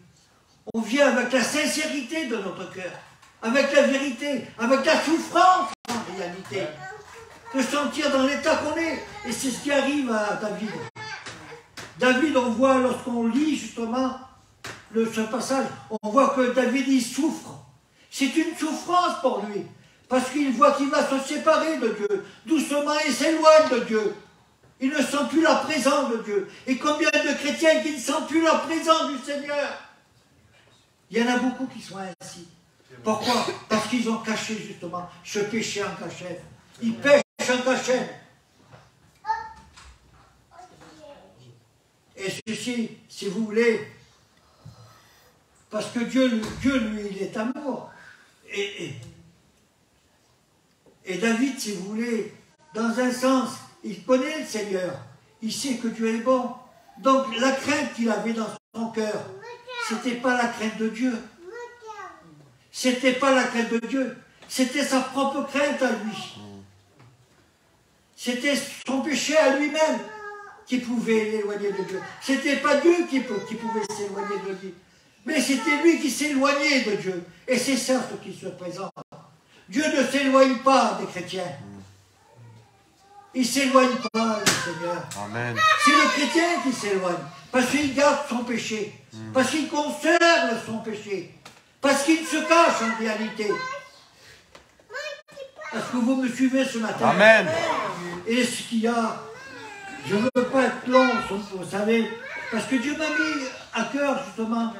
on vient avec la sincérité de notre cœur, avec la vérité, avec la souffrance, en réalité, de sentir dans l'état qu'on est. Et c'est ce qui arrive à David. David, on voit, lorsqu'on lit justement ce passage, on voit que David, il souffre. C'est une souffrance pour lui, parce qu'il voit qu'il va se séparer de Dieu. Doucement, il s'éloigne de Dieu. Il ne sent plus la présence de Dieu. Et combien de chrétiens qui ne sentent plus la présence du Seigneur? Il y en a beaucoup qui sont ainsi. Pourquoi? Parce qu'ils ont caché justement ce péché en cachette. Ils pêchent en cachette. Et ceci, si vous voulez, parce que Dieu, lui, il est amour. Et David, si vous voulez, dans un sens, il connaît le Seigneur. Il sait que Dieu est bon. Donc la crainte qu'il avait dans son cœur, c'était pas la crainte de Dieu. C'était pas la crainte de Dieu. C'était sa propre crainte à lui. C'était son péché à lui-même qui pouvait l'éloigner de Dieu. C'était pas Dieu qui pouvait s'éloigner de lui. Mais c'était lui qui s'éloignait de Dieu. Et c'est ça ce qui se présente. Dieu ne s'éloigne pas des chrétiens. Il ne s'éloigne pas, le Seigneur. Amen. C'est le chrétien qui s'éloigne. Parce qu'il garde son péché. Parce qu'il conserve son péché. Parce qu'il se cache en réalité. Est-ce que vous me suivez ce matin? Amen. Et ce qu'il y a, je ne veux pas être long, vous savez, parce que Dieu m'a mis à cœur justement.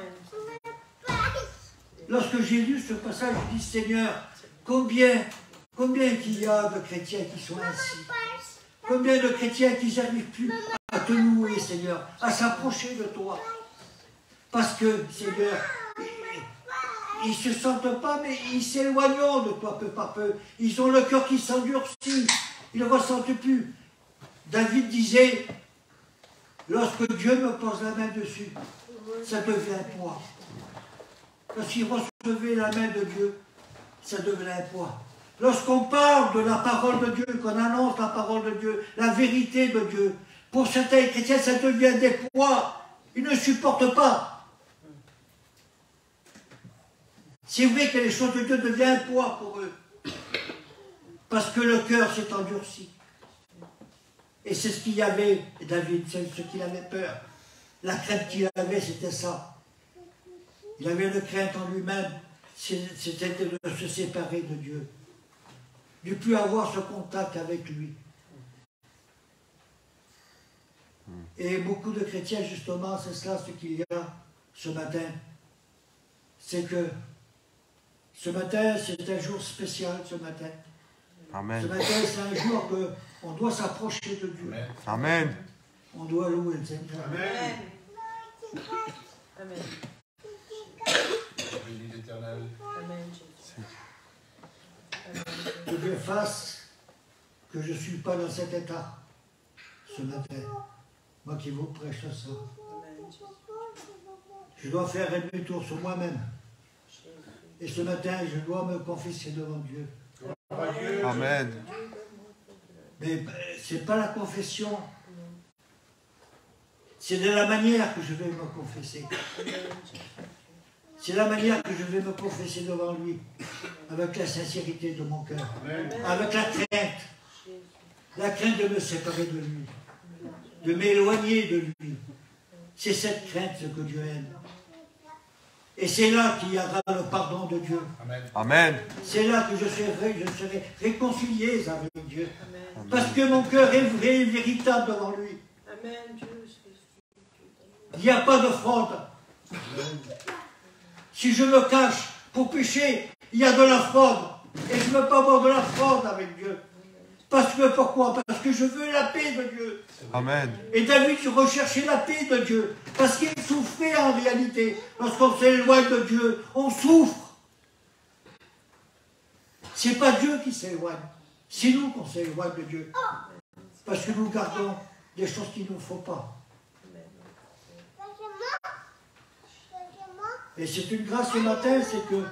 Lorsque j'ai lu ce passage, je dis, Seigneur, combien qu'il y a de chrétiens qui sont ainsi? Combien de chrétiens qui n'arrivent plus à te louer, Seigneur, à s'approcher de toi? Parce que, Seigneur, ils ne se sentent pas, mais ils s'éloignent de toi peu par peu. Ils ont le cœur qui s'endurcit. Ils ne ressentent plus. David disait, lorsque Dieu me pose la main dessus, ça devient un poids. Lorsqu'il recevait la main de Dieu, ça devenait un poids. Lorsqu'on parle de la parole de Dieu, qu'on annonce la parole de Dieu, la vérité de Dieu, pour certains chrétiens, ça devient des poids. Ils ne supportent pas. C'est vrai que les choses de Dieu deviennent un poids pour eux. Parce que le cœur s'est endurci. Et c'est ce qu'il y avait, David, c'est ce qu'il avait peur. La crainte qu'il avait, c'était ça. Il avait une crainte en lui-même, c'était de se séparer de Dieu. De ne plus avoir ce contact avec lui. Et beaucoup de chrétiens, justement, c'est cela ce qu'il y a ce matin. C'est que ce matin, c'est un jour spécial, ce matin. Amen. Ce matin, c'est un jour qu'on doit s'approcher de Dieu. Amen. On doit louer le Seigneur. Amen. Amen. Béni l'Éternel. Amen. Que Dieu fasse que je ne suis pas dans cet état ce matin. Moi qui vous prêche ça. Amen. Je dois faire un demi-tour sur moi-même. Et ce matin, je dois me confesser devant Dieu. Amen. Mais ce n'est pas la confession. C'est de la manière que je vais me confesser. C'est la manière que je vais me confesser devant lui. Avec la sincérité de mon cœur. Avec la crainte. La crainte de me séparer de lui. De m'éloigner de lui. C'est cette crainte que Dieu aime. Et c'est là qu'il y aura le pardon de Dieu. Amen. C'est là que je serai réconcilié avec Dieu. Amen. Parce que mon cœur est vrai et véritable devant lui. Amen. Il n'y a pas de fraude. Si je me cache pour pécher, il y a de la fraude. Et je ne veux pas avoir de la fraude avec Dieu. Parce que pourquoi? Parce que je veux la paix de Dieu. Amen. Et David recherchait la paix de Dieu. Parce qu'il souffrait en réalité. Lorsqu'on s'éloigne de Dieu, on souffre. C'est pas Dieu qui s'éloigne. C'est nous qu'on s'éloigne de Dieu. Parce que nous gardons des choses qu'il ne nous faut pas. Et c'est une grâce ce matin, c'est que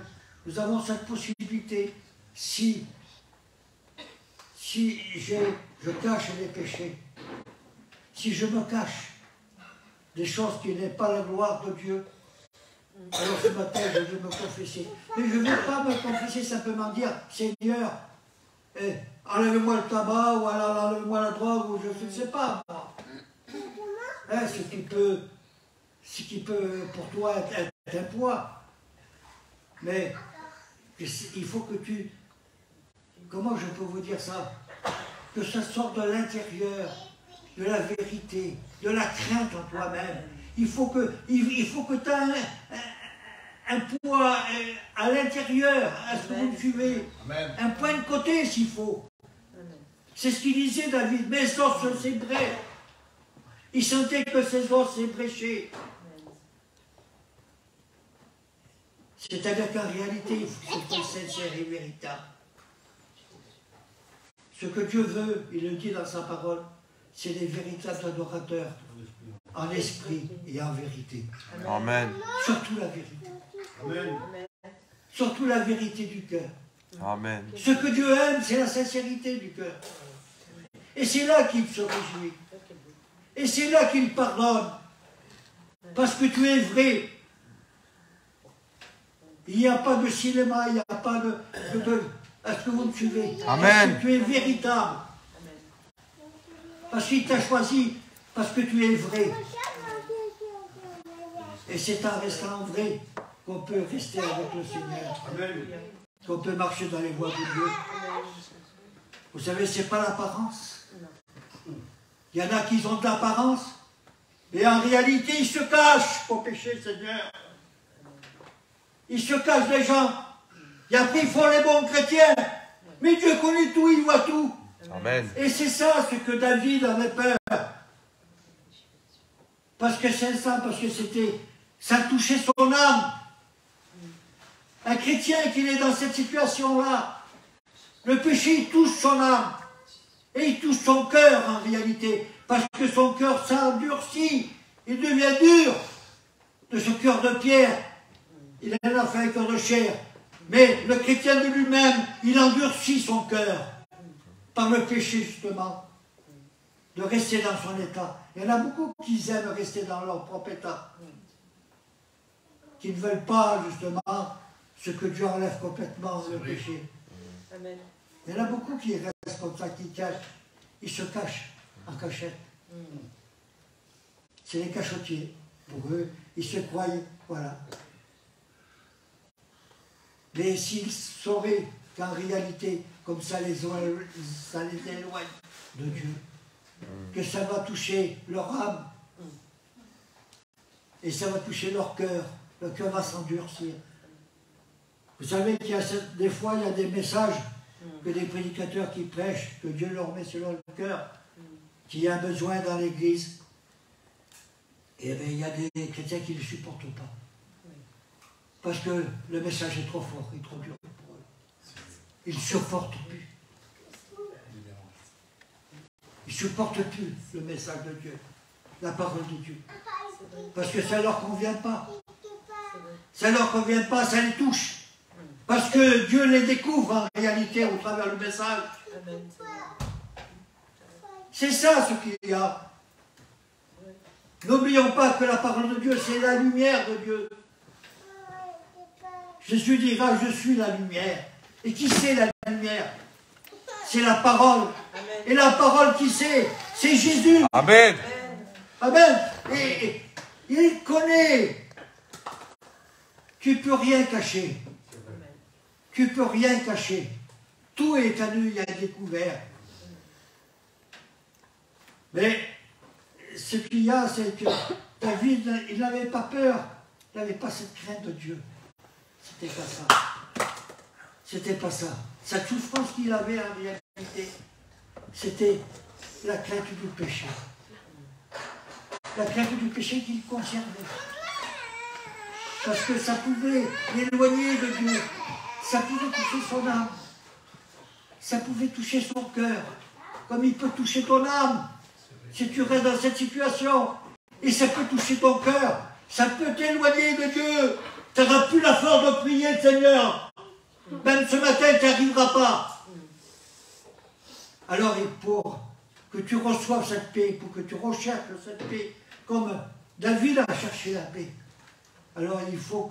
nous avons cette possibilité. Si je cache les péchés, si je me cache des choses qui n'est pas la gloire de Dieu, alors ce matin je vais me confesser. Mais je ne vais pas me confesser simplement dire, Seigneur, enlève-moi le tabac, ou alors enlève-moi la drogue, ou je ne sais pas. Ce qui peut pour toi être un poids. Mais il faut que tu... Comment je peux vous dire ça? Que ça sorte de l'intérieur, de la vérité, de la crainte en toi-même. Il faut que tu aies un poids à l'intérieur, à ce que vous me suivez. Amen. Un point de côté s'il faut. C'est ce qu'il disait David. Mes os se s'ébréchent. Il sentait que ses os s'ébréchaient. C'est-à-dire qu'en réalité, il faut que ce soit sincère et véritable. Ce que Dieu veut, il le dit dans sa parole, c'est des véritables adorateurs, en esprit et en vérité. Amen. Surtout la vérité. Amen. Surtout la vérité du cœur. Amen. Ce que Dieu aime, c'est la sincérité du cœur. Et c'est là qu'il se réjouit. Et c'est là qu'il pardonne. Parce que tu es vrai. Il n'y a pas de cinéma, il n'y a pas de est-ce que vous me suivez? Amen. Parce que tu es véritable. Parce qu'il t'a choisi, parce que tu es vrai. Et c'est en restant vrai qu'on peut rester avec le Seigneur. Amen. Qu'on peut marcher dans les voies de Dieu. Vous savez, ce n'est pas l'apparence. Il y en a qui ont de l'apparence, mais en réalité, ils se cachent pour pécher, Seigneur. Ils se cachent les gens. Et après, ils font les bons chrétiens. Mais Dieu connaît tout, il voit tout. Amen. Et c'est ça ce que David avait peur. Parce que c'est ça, parce que ça touchait son âme. Un chrétien qui est dans cette situation-là, le péché il touche son âme. Et il touche son cœur en réalité. Parce que son cœur s'endurcit. Il devient dur. De ce cœur de pierre, il en a fait un cœur de chair. Mais le chrétien de lui-même, il endurcit son cœur par le péché justement, de rester dans son état. Il y en a beaucoup qui aiment rester dans leur propre état, qui ne veulent pas justement ce que Dieu enlève complètement, le péché. Amen. Il y en a beaucoup qui restent comme ça, qui cachent, ils se cachent en cachette. C'est les cachotiers. Pour eux, ils se croient, voilà. Mais s'ils sauraient qu'en réalité, comme ça les éloigne de Dieu, que ça va toucher leur âme, et ça va toucher leur cœur va s'endurcir. Vous savez qu'il y a des fois, il y a des messages que des prédicateurs qui prêchent, que Dieu leur met sur le cœur, qu'il y a besoin dans l'église, et bien il y a des chrétiens qui ne le supportent pas. Parce que le message est trop fort et trop dur pour eux. Ils ne supportent plus. Ils ne supportent plus le message de Dieu, la parole de Dieu. Parce que ça ne leur convient pas. Ça ne leur convient pas, ça les touche. Parce que Dieu les découvre en réalité au travers du message. Amen. C'est ça ce qu'il y a. N'oublions pas que la parole de Dieu, c'est la lumière de Dieu. Jésus dira, je suis la lumière. Et qui c'est la lumière? C'est la parole. Amen. Et la parole, qui c'est? C'est Jésus. Amen. Amen. Et il connaît. Tu ne peux rien cacher. Tu ne peux rien cacher. Tout est à nu, il y a découvert. Mais ce qu'il y a, c'est que David, il n'avait pas peur. Il n'avait pas cette crainte de Dieu. C'était pas ça. C'était pas ça. Cette souffrance qu'il avait en réalité, c'était la crainte du péché. La crainte du péché qu'il concernait. Parce que ça pouvait l'éloigner de Dieu. Ça pouvait toucher son âme. Ça pouvait toucher son cœur. Comme il peut toucher ton âme. Si tu restes dans cette situation. Et ça peut toucher ton cœur. Ça peut t'éloigner de Dieu. Tu n'auras plus la force de prier le Seigneur. Même ce matin, tu n'y arriveras pas. Alors, pour que tu reçoives cette paix, pour que tu recherches cette paix, comme David a cherché la paix, alors il faut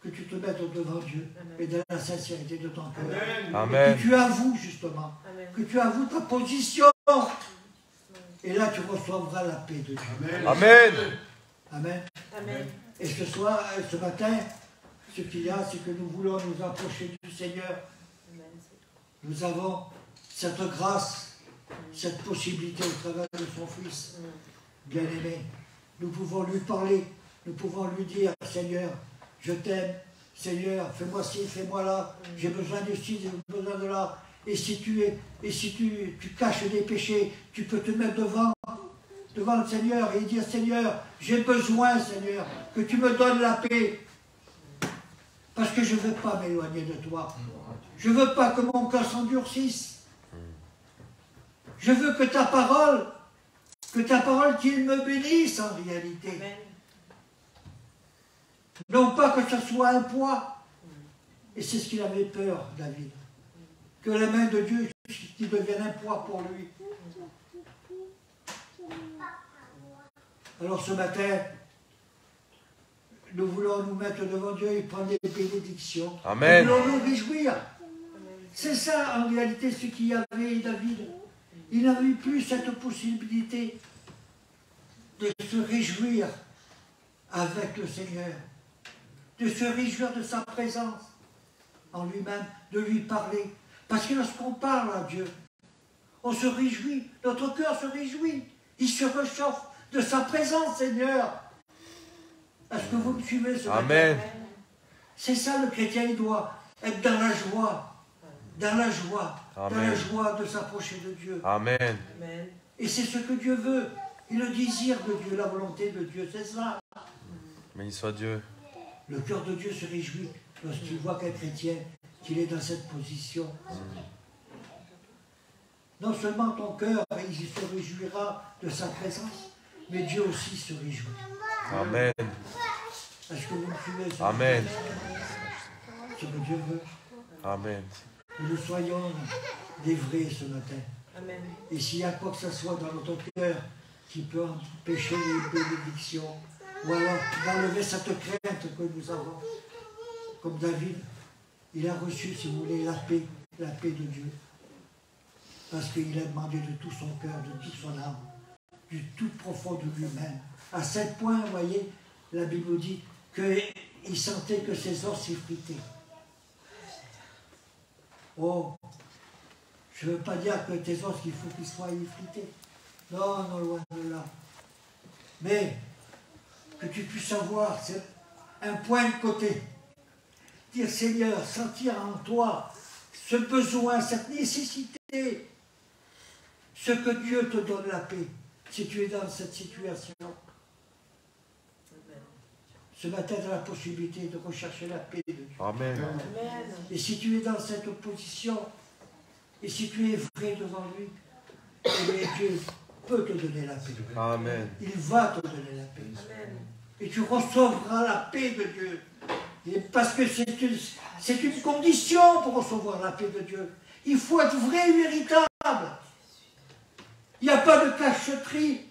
que tu te mettes devant Dieu, et dans la sincérité de ton cœur. Amen. Que tu avoues justement, Amen. que tu avoues ta position. Et là, tu recevras la paix de Dieu. Amen. Amen. Amen. Et ce matin, ce qu'il y a, c'est que nous voulons nous approcher du Seigneur. Nous avons cette grâce, cette possibilité au travers de son Fils, bien-aimé. Nous pouvons lui parler, nous pouvons lui dire, Seigneur, je t'aime, Seigneur, fais-moi ci, fais-moi là, j'ai besoin de ci, j'ai besoin de là. Et si tu caches des péchés, tu peux te mettre devant le Seigneur et dire, Seigneur, j'ai besoin, Seigneur, que tu me donnes la paix. Parce que je ne veux pas m'éloigner de toi. Je ne veux pas que mon cœur s'endurcisse. Je veux que ta parole qu'il me bénisse en réalité. Amen. Non pas que ce soit un poids. Et c'est ce qu'il avait peur, David. Que la main de Dieu qui devienne un poids pour lui. Alors ce matin, nous voulons nous mettre devant Dieu et prendre des bénédictions. Amen. Nous voulons nous réjouir. C'est ça en réalité ce qu'il y avait David. Il n'avait plus cette possibilité de se réjouir avec le Seigneur, de se réjouir de sa présence en lui-même, de lui parler. Parce que lorsqu'on parle à Dieu, on se réjouit, notre cœur se réjouit, il se réchauffe de sa présence, Seigneur. Est-ce que vous me suivez ce matin? Amen. C'est ça le chrétien, il doit être dans la joie, dans la joie, Amen. dans la joie de s'approcher de Dieu. Amen. Amen. Et c'est ce que Dieu veut, et le désir de Dieu, la volonté de Dieu, c'est ça. Béni soit Dieu. Le cœur de Dieu se réjouit lorsqu'il voit qu'un chrétien, qu'il est dans cette position. Non seulement ton cœur, il se réjouira de sa présence, mais Dieu aussi se réjouit. Amen. Est-ce que vous me suivez? Amen. Ce que Dieu veut. Amen. Que nous soyons des vrais ce matin. Amen. Et s'il y a quoi que ce soit dans notre cœur qui peut empêcher les bénédictions, ou alors d'enlever cette crainte que nous avons, comme David, il a reçu, si vous voulez, la paix de Dieu. Parce qu'il a demandé de tout son cœur, de toute son âme, du tout profond de lui-même. À tel point, vous voyez, la Bible dit qu'il sentait que ses os s'effritaient. Oh, je ne veux pas dire que tes os, il faut qu'ils soient effrités. Non, non, loin de là. Mais que tu puisses avoir un point de côté. Dire, Seigneur, sentir en toi ce besoin, cette nécessité, ce que Dieu te donne la paix, si tu es dans cette situation. Ce matin, tu as la possibilité de rechercher la paix de Dieu. Amen. Amen. Et si tu es dans cette position, et si tu es vrai devant lui, eh bien, Dieu peut te donner la paix. Amen. Il va te donner la paix. Amen. Et tu recevras la paix de Dieu. Et parce que c'est une condition pour recevoir la paix de Dieu. Il faut être vrai et véritable. Il n'y a pas de cacheterie.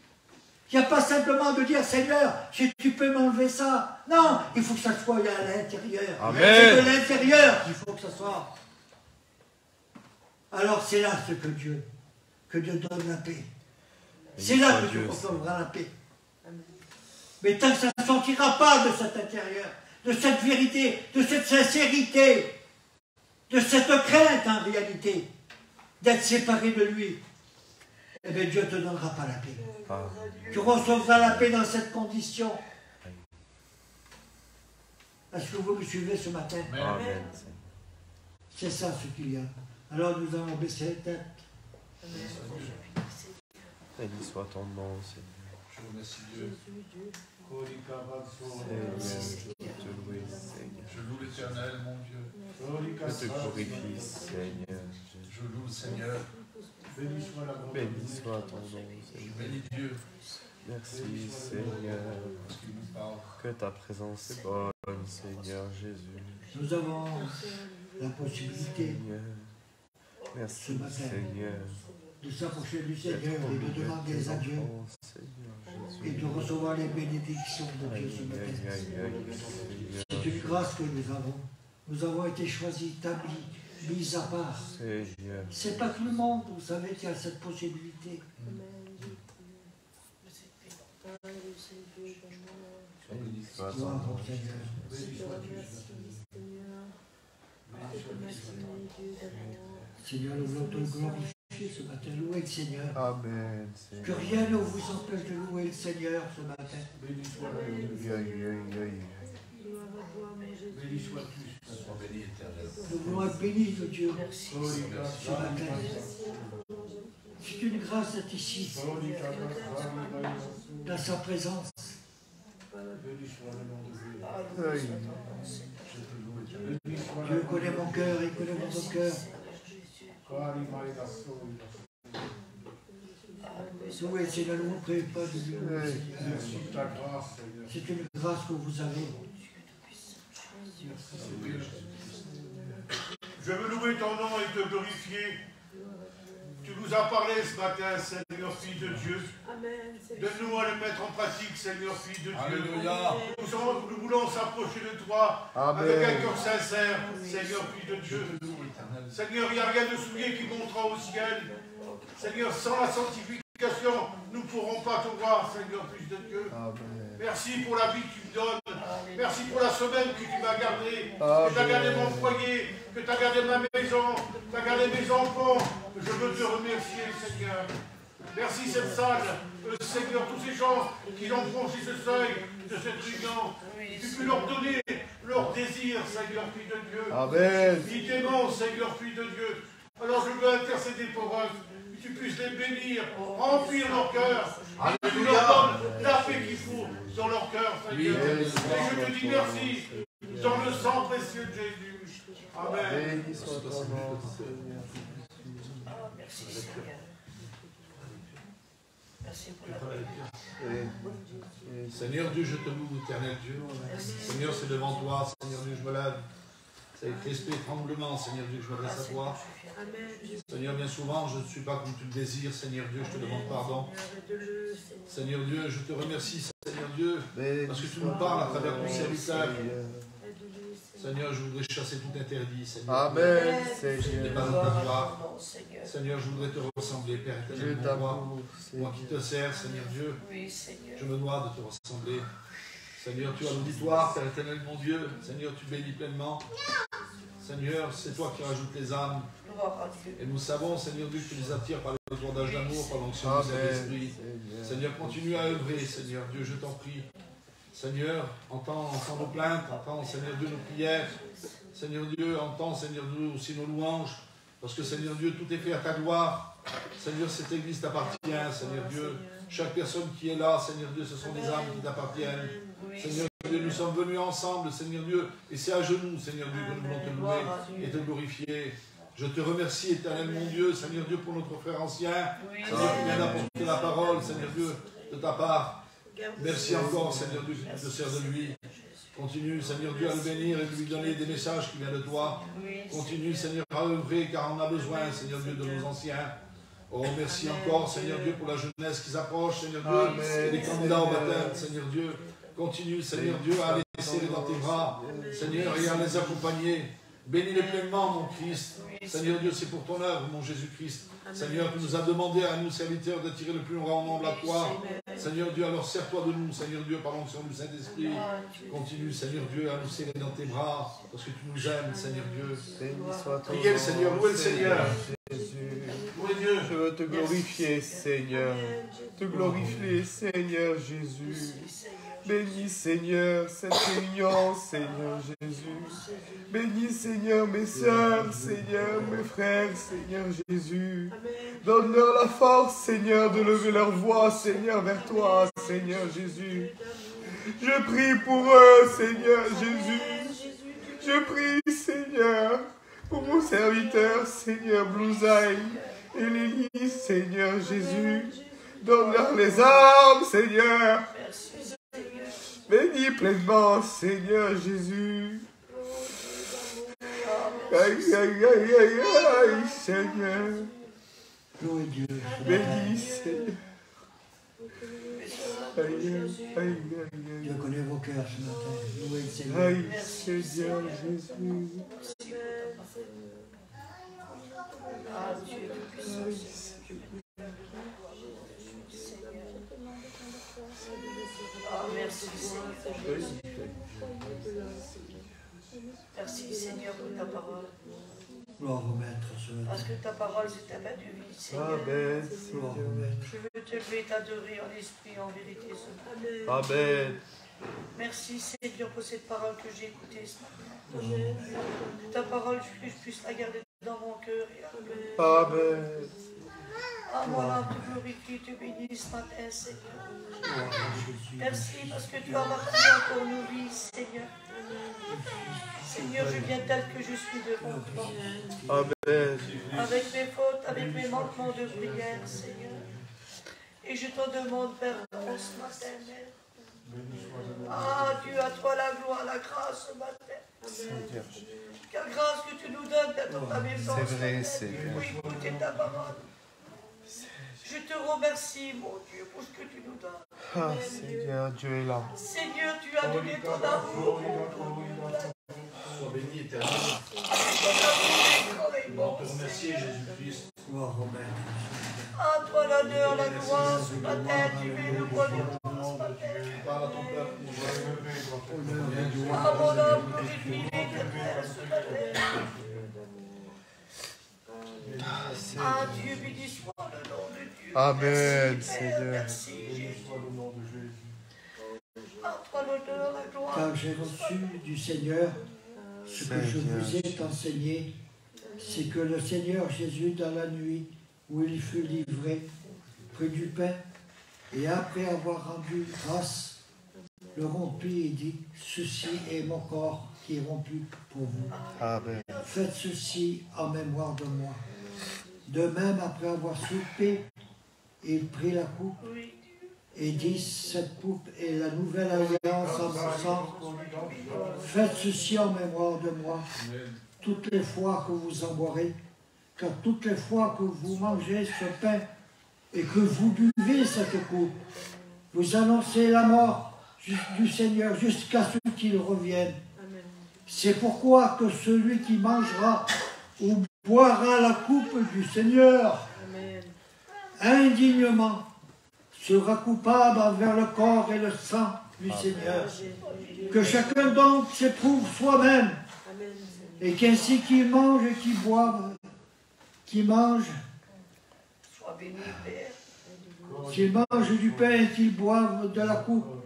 Il n'y a pas simplement de dire, Seigneur, si tu peux m'enlever ça. Non, il faut que ça soit à l'intérieur. C'est de l'intérieur qu'il faut que ça soit. Alors c'est là ce que Dieu donne la paix. C'est là que Dieu recevra la paix. Mais tant que ça ne sortira pas de cet intérieur, de cette vérité, de cette sincérité, de cette crainte en réalité, d'être séparé de lui, eh bien Dieu ne te donnera pas la paix. Tu recevras la paix dans cette condition. Est-ce que vous me suivez ce matin? Amen. C'est ça ce qu'il y a. Alors nous allons baisser les têtes. Béni soit ton nom, Seigneur. Je vous remercie Dieu. Seigneur, je te loue, Seigneur. Je loue l'Éternel, mon Dieu. Je te glorifie, Seigneur. Je loue le Seigneur. Béni soit la grande. Béni soit ton nom, Je Seigneur. bénis Dieu. Merci, Seigneur. Parce qu'il nous parle. Que ta présence est bonne, Seigneur Jésus. Nous avons la possibilité Seigneur. Merci, ce matin Seigneur. de s'approcher du Seigneur et de demander à Dieu et de recevoir les bénédictions de Dieu ce matin. C'est une grâce que nous avons. Nous avons été choisis, établis, mis à part. C'est pas tout le monde, vous savez, qui a cette possibilité. Gloire au Seigneur. Seigneur, nous voulons te glorifier ce matin. Louez le Seigneur. Amen. Que rien ne vous empêche de louer le Seigneur ce matin. Béni soit Béni sois-tu. Sois béni, Éternel. Nous voulons être bénis de Dieu ce matin. C'est une grâce d'être ici, dans sa présence. Béni soit le nom de Dieu. Dieu connaît mon cœur, il connaît votre cœur. Louez le Seigneur, ne vous priez pas de lui. Merci de ta grâce, Seigneur. C'est une grâce que vous avez. Je veux louer ton nom et te glorifier. Tu nous as parlé ce matin, Seigneur, Fils de Dieu. Donne-nous à le mettre en pratique, Seigneur, Fils de Dieu. Alléluia. Nous voulons s'approcher de toi avec un cœur sincère, Seigneur, Fils de Dieu. Seigneur, il n'y a rien de souillé qui montera au ciel. Seigneur, sans la sanctification, nous ne pourrons pas te voir, Seigneur, Fils de Dieu. Merci pour la vie que tu me donnes. Merci pour la semaine que tu m'as gardée. Que tu as gardé mon foyer, que tu as gardé ma maison, que tu as gardé mes enfants. Je veux te remercier, Seigneur. Merci cette salle, Seigneur, tous ces gens qui ont franchi ce seuil de cette réunion. Tu peux leur donner leur désir, Seigneur, Fils de Dieu. Amen. Ils t'aiment, Seigneur, Fils de Dieu. Alors je veux intercéder pour eux. Que tu puisses les bénir, remplir leur cœur. Que tu leur donnes la paix qu'il faut dans leur cœur, Seigneur. Et je te dis merci dans le sang précieux de Jésus. Amen. Béni soit ton nom, Seigneur. Merci Seigneur. Merci pour la paix. Seigneur Dieu, je te loue, éternel Dieu. Seigneur, c'est devant toi, Seigneur Dieu, je me lève. C'est avec respect et tremblement, Seigneur Dieu, que je m'adresse à toi. Seigneur, bien souvent, je ne suis pas comme tu le désires, Seigneur Dieu, je te demande pardon. Seigneur Dieu, je te remercie, Seigneur Dieu, parce que tu nous parles à travers ton serviteur. Seigneur, je voudrais chasser tout interdit, Seigneur. Amen, Ce n'est pas de ta gloire. Seigneur, je voudrais te ressembler, Père éternel, moi qui te sers, Seigneur Dieu. Je me dois de te ressembler. Seigneur, tu as l'auditoire, Père éternel, mon Dieu. Seigneur, tu bénis pleinement. Seigneur, c'est toi qui rajoutes les âmes. Et nous savons, Seigneur Dieu, que tu les attires par le tournage d'amour, par l'onction du Saint-Esprit. Seigneur, continue à œuvrer, Seigneur Dieu, je t'en prie. Seigneur, entends nos plaintes, entends, Seigneur Dieu, nos prières. Seigneur Dieu, entends, Seigneur Dieu, aussi nos louanges. Parce que, Seigneur Dieu, tout est fait à ta gloire. Seigneur, cette église t'appartient, Seigneur Dieu. Chaque personne qui est là, Seigneur Dieu, ce sont des âmes qui t'appartiennent. Seigneur Dieu, nous sommes venus ensemble, Seigneur Dieu, et c'est à genoux, Seigneur Dieu, que nous voulons te louer et te glorifier. Je te remercie, éternel mon Dieu, Seigneur Dieu, pour notre frère ancien, Seigneur, qui vient d'apporter la parole, Seigneur Dieu, de ta part. Merci encore, Seigneur Dieu, que tu te sers de lui. Continue, Seigneur Dieu, à le bénir et de lui donner des messages qui viennent de toi. Continue, Seigneur, à œuvrer, car on a besoin, Seigneur Dieu, de nos anciens. Oh, merci encore, Seigneur Dieu, pour la jeunesse qui s'approche, Seigneur Dieu, et les candidats au baptême, Seigneur Dieu. Continue, Seigneur Dieu, à les laisser dans tes bras, Seigneur, et à les accompagner. Bénis-les pleinement, mon Christ. Seigneur Dieu, c'est pour ton œuvre, mon Jésus-Christ. Seigneur, tu nous as demandé à nous, serviteurs, de tirer le plus grand nombre à toi. Seigneur Dieu, alors sers-toi de nous, Seigneur Dieu, par l'onction du Saint-Esprit. Continue, Seigneur Dieu, à nous serrer dans tes bras, parce que tu nous aimes, Seigneur Dieu. Priez le Seigneur, louez le Seigneur. Louez Dieu. Je veux te glorifier, Seigneur. Te glorifier, Seigneur Jésus. Bénis, Seigneur, cette réunion, Seigneur Jésus. Bénis, Seigneur, mes sœurs, Seigneur, mes frères, Seigneur Jésus. Donne-leur la force, Seigneur, de lever leur voix, Seigneur, vers toi, Seigneur Jésus. Je prie pour eux, Seigneur Jésus. Je prie, Seigneur, pour mon serviteur, Seigneur Blousaï et Lélie, Seigneur Jésus. Donne-leur les armes, Seigneur. Bénis pleinement, Seigneur Jésus. Aïe, aïe, aïe, aïe, aïe, Seigneur. Louez Dieu. Bénis, Seigneur. Aïe, aïe, aïe, aïe. Dieu connaît vos cœurs ce matin. Louez le Seigneur. Aïe, Seigneur Jésus. Merci Seigneur pour ta parole. Gloire au Maître ce matin. Parce que ta parole c'est ta paix de vie, Seigneur. Amen. Gloire au Maître. Je veux te lever, t'adorer en esprit et en vérité ce matin. Amen. Merci Seigneur pour cette parole que j'ai écoutée ce matin. Que ta parole, que je puisse la garder dans mon cœur. Amen. Ah, mon âme te glorifie, te bénis ce matin, Seigneur. Merci parce que tu as marqué encore nos vies, Seigneur. Seigneur, je viens tel que je suis devant toi. Amen. Avec mes fautes, avec mes manquements de prière, Seigneur. Et je t'en demande pardon ce matin, Mère. Ah, Dieu, à toi la gloire, la grâce ce matin. Quelle grâce que tu nous donnes d'être dans ta maison. C'est vrai, Seigneur. Pour écouter ta parole. Je te remercie, mon Dieu, pour ce que tu nous donnes. Ah, Seigneur, Dieu est là. Seigneur, tu as donné ton amour. Sois béni éternel. On te remercie, Jésus-Christ. Gloire au Maître. À toi l'honneur, la gloire, ce matin, tu es le premier ce matin. Parle à ton peuple, Ah, mon âme, glorifie l'Éternel ce matin. Ah, Dieu, béni soit le nom de Dieu. Amen, Merci, Seigneur. Père. Merci, Jésus. À toi l'honneur, la gloire. Car j'ai reçu du Seigneur ce que je vous ai enseigné, c'est que le Seigneur Jésus, dans la nuit où il fut livré, prit du pain, et après avoir rendu grâce, le rompit et dit, ceci est mon corps qui est rompu pour vous. Amen. Faites ceci en mémoire de moi. De même, après avoir soupé, il prit la coupe et dit, cette coupe est la nouvelle alliance en mon sang. Faites ceci en mémoire de moi, toutes les fois que vous en boirez, car toutes les fois que vous mangez ce pain et que vous buvez cette coupe, vous annoncez la mort du Seigneur jusqu'à ce qu'il revienne. C'est pourquoi que celui qui mangera ou boira la coupe du Seigneur indignement sera coupable envers le corps et le sang du Seigneur. Que chacun donc s'éprouve soi-même et qu'ainsi qu'il mange et qu'il boive, qu'il mange, Sois béni, Père. qu'il mange du pain et qu'il boive de la coupe.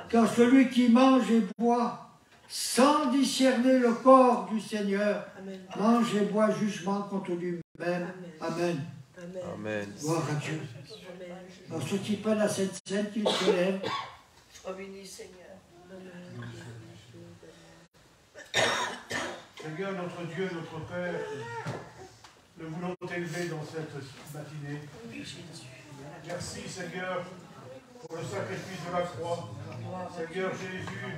Car celui qui mange et boit sans discerner le corps du Seigneur, mange et boit jugement contre lui-même. Amen. Amen. Gloire à Dieu. En ce qui prennent la Sainte Seine qu'il se lève. Sois béni, Seigneur. Seigneur, notre Dieu, notre Père, nous voulons t'élever dans cette matinée. Merci, Seigneur, pour le sacrifice de la croix. Seigneur Jésus,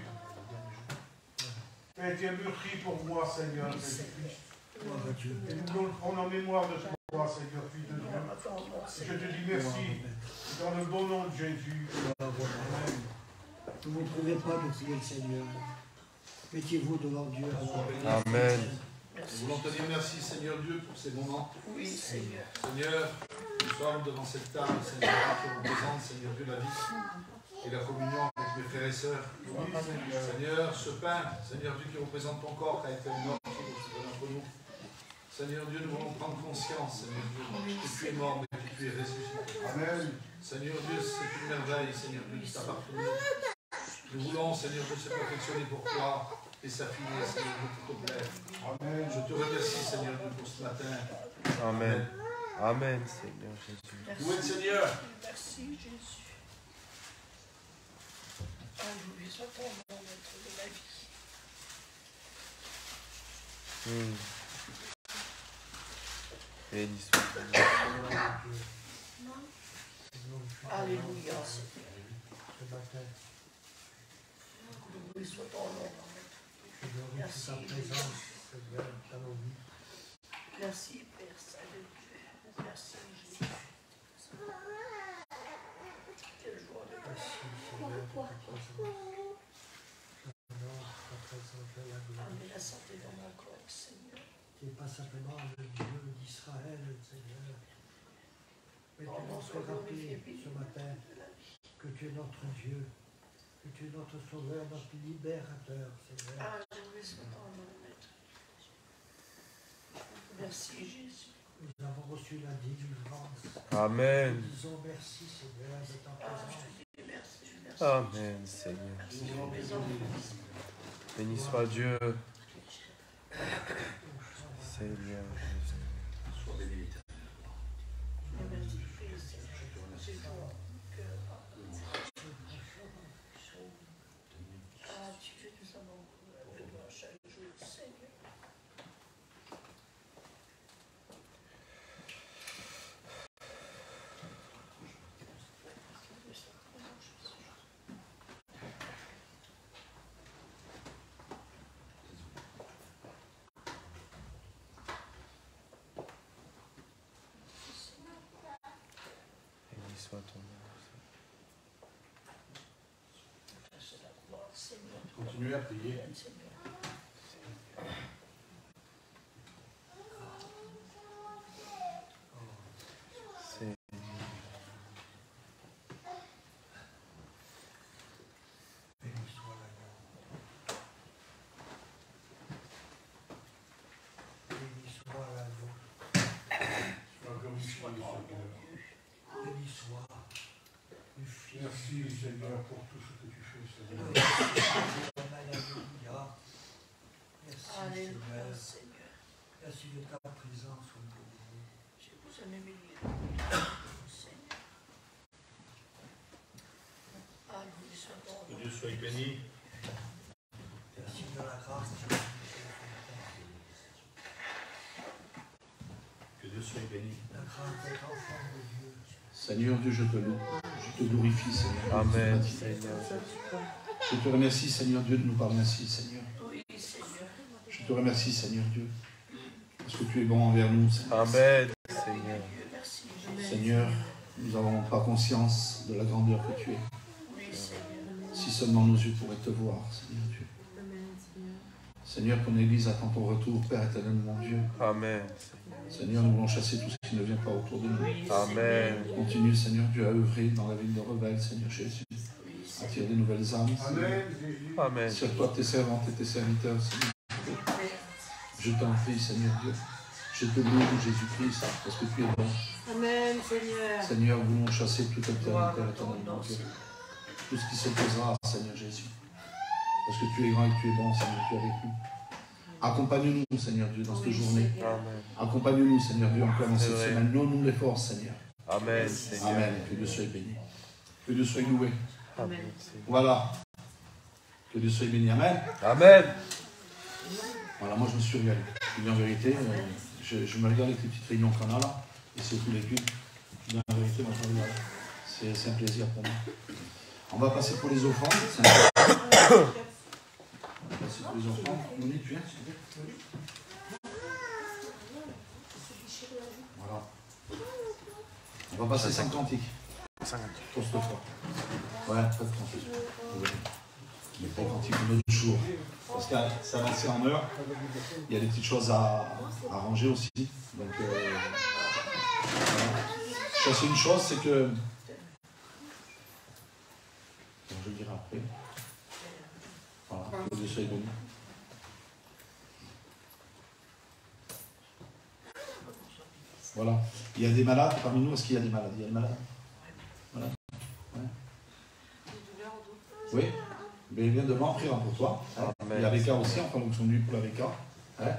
Tu as été meurtri pour moi, Seigneur Jésus-Christ. Gloire à Dieu. Et nous voulons le prendre en mémoire de toi, Seigneur, Fils de Dieu. Et je te dis merci, dans le bon nom de Jésus. Amen. Ne vous trouvez pas de prier le Seigneur. Mettez-vous devant Dieu. Amen. Nous voulons te dire merci, Seigneur Dieu, pour ces moments. Oui, Seigneur. Seigneur, nous sommes devant cette table, Seigneur, qui représente, Seigneur Dieu, la vie et la communion avec mes frères et sœurs. Oui, Seigneur. Seigneur, ce pain, Seigneur Dieu, qui représente ton corps, qui a été mort entre nous. Seigneur Dieu, nous voulons prendre conscience, Seigneur Dieu, que tu es mort, mais que tu es ressuscité. Amen. Seigneur Dieu, c'est une merveille, Seigneur Dieu, qui t'appartient. Nous voulons, Seigneur Dieu, se perfectionner pour toi et s'affiner, Seigneur Dieu, pour te plaire. Amen. Je te remercie, Seigneur Dieu, pour ce matin. Amen. Amen, Seigneur Jésus. Loué le Seigneur. Merci, Jésus. Alléluia, sois ton nom, maître de la vie. Béni soit ton nom. Alléluia, Seigneur. Loué soit ton nom, maître. Merci, Jésus. Merci, Père Saint-Dieu. Merci, Jésus. Quelle joie de amener la santé dans mon corps, Seigneur. Tu n'es pas simplement le Dieu d'Israël, Seigneur. Mais tu nous fais rappeler ce matin que tu es notre Dieu, que tu es notre Sauveur, notre Libérateur, Seigneur. Alléluia, soit ton nom, maître. Merci, Jésus. Nous avons reçu la délivrance. Amen. Nous disons merci, Seigneur, de ta présence. Merci. Amen, Seigneur. Béni soit Dieu. Seigneur Jésus. Sois béni. Merci, c'est ton cœur. Ah, Dieu, nous avons besoin chaque jour, Seigneur. Béni soit ton nom. Continuez à prier. Béni soit l'agneau. Béni soit l'agneau. Béni soit le Fils. Merci, Seigneur, pour tout ce que tu fais, Seigneur. Alléluia. Merci, Alléluia, Seigneur. Seigneur. Merci de ta présence au milieu de nous. Je vous aime bénir. Seigneur. Alléluia, soit ton Que nom. Dieu soit béni. Merci de la grâce de Dieu. Que Dieu soit béni. La grâce d'être enfant de Dieu. Seigneur Dieu, je te loue. Je te glorifie, Seigneur. Amen, Seigneur. Je te remercie, Seigneur Dieu, de nous parler ainsi, Seigneur. Oui, Seigneur. Je te remercie, Seigneur Dieu, parce que tu es bon envers nous, Seigneur. Amen, Seigneur. Merci. Seigneur, nous n'avons pas conscience de la grandeur que tu es. Oui, Seigneur. Si seulement nos yeux pourraient te voir, Seigneur Dieu. Seigneur, ton Église attend ton retour, Père éternel, mon Dieu. Amen. Seigneur, nous voulons chasser tout ce qui ne vient pas autour de nous. Amen. Continue, Seigneur Dieu, à œuvrer dans la ville de Revel, Seigneur Jésus. Attire des nouvelles âmes, Seigneur. Amen, Jésus. Amen. Sur toi, tes servantes et tes serviteurs, Seigneur. Je t'en prie, Seigneur Dieu. Je te loue, Jésus-Christ, parce que tu es bon. Amen, Seigneur. Seigneur, nous voulons chasser toute Gloire altérité à à ton ton nom, nom, Dieu. Seigneur. Tout ce qui s'opposera, Seigneur Jésus. Parce que tu es grand et que tu es bon, Seigneur, tu es avec nous. Accompagne-nous, Seigneur Dieu, dans cette journée. Amen. Accompagne-nous, Seigneur Dieu, encore dans C'est cette vrai. semaine. Donne-nous les forces, Seigneur. Amen, Seigneur. Amen. Que Dieu soit béni. Que Dieu soit loué. Amen, Seigneur. Voilà. Que Dieu soit béni. Amen. Amen. Voilà, moi je me suis régalé. Je dis en vérité, je me regarde avec les petites réunions qu'on a là, et surtout les cultes. Je dis en vérité, moi je me regarde. C'est un plaisir pour moi. On va passer pour les offrandes. passer tous les enfants. Monique, tu viens, s'il te plaît. Voilà. On va passer 5 cantiques. 5 Toast-toi. Ouais, pas de cantique. Mais pas de cantique un autre jour. Parce que c'est avancé en heure. Il y a des petites choses à ranger aussi. Donc, voilà. Ça, c'est une chose, c'est que. Bon, je le dirai après. Voilà, que Dieu soit béni. Voilà. Il y a des malades parmi nous. Est-ce qu'il y a des malades? Il y a des malades? Voilà. Ouais. Oui. Mais bien devant, prier pour toi. Hein. Il y a l'AVK aussi, enfin, nous sommes venus pour l'AVK. Hein.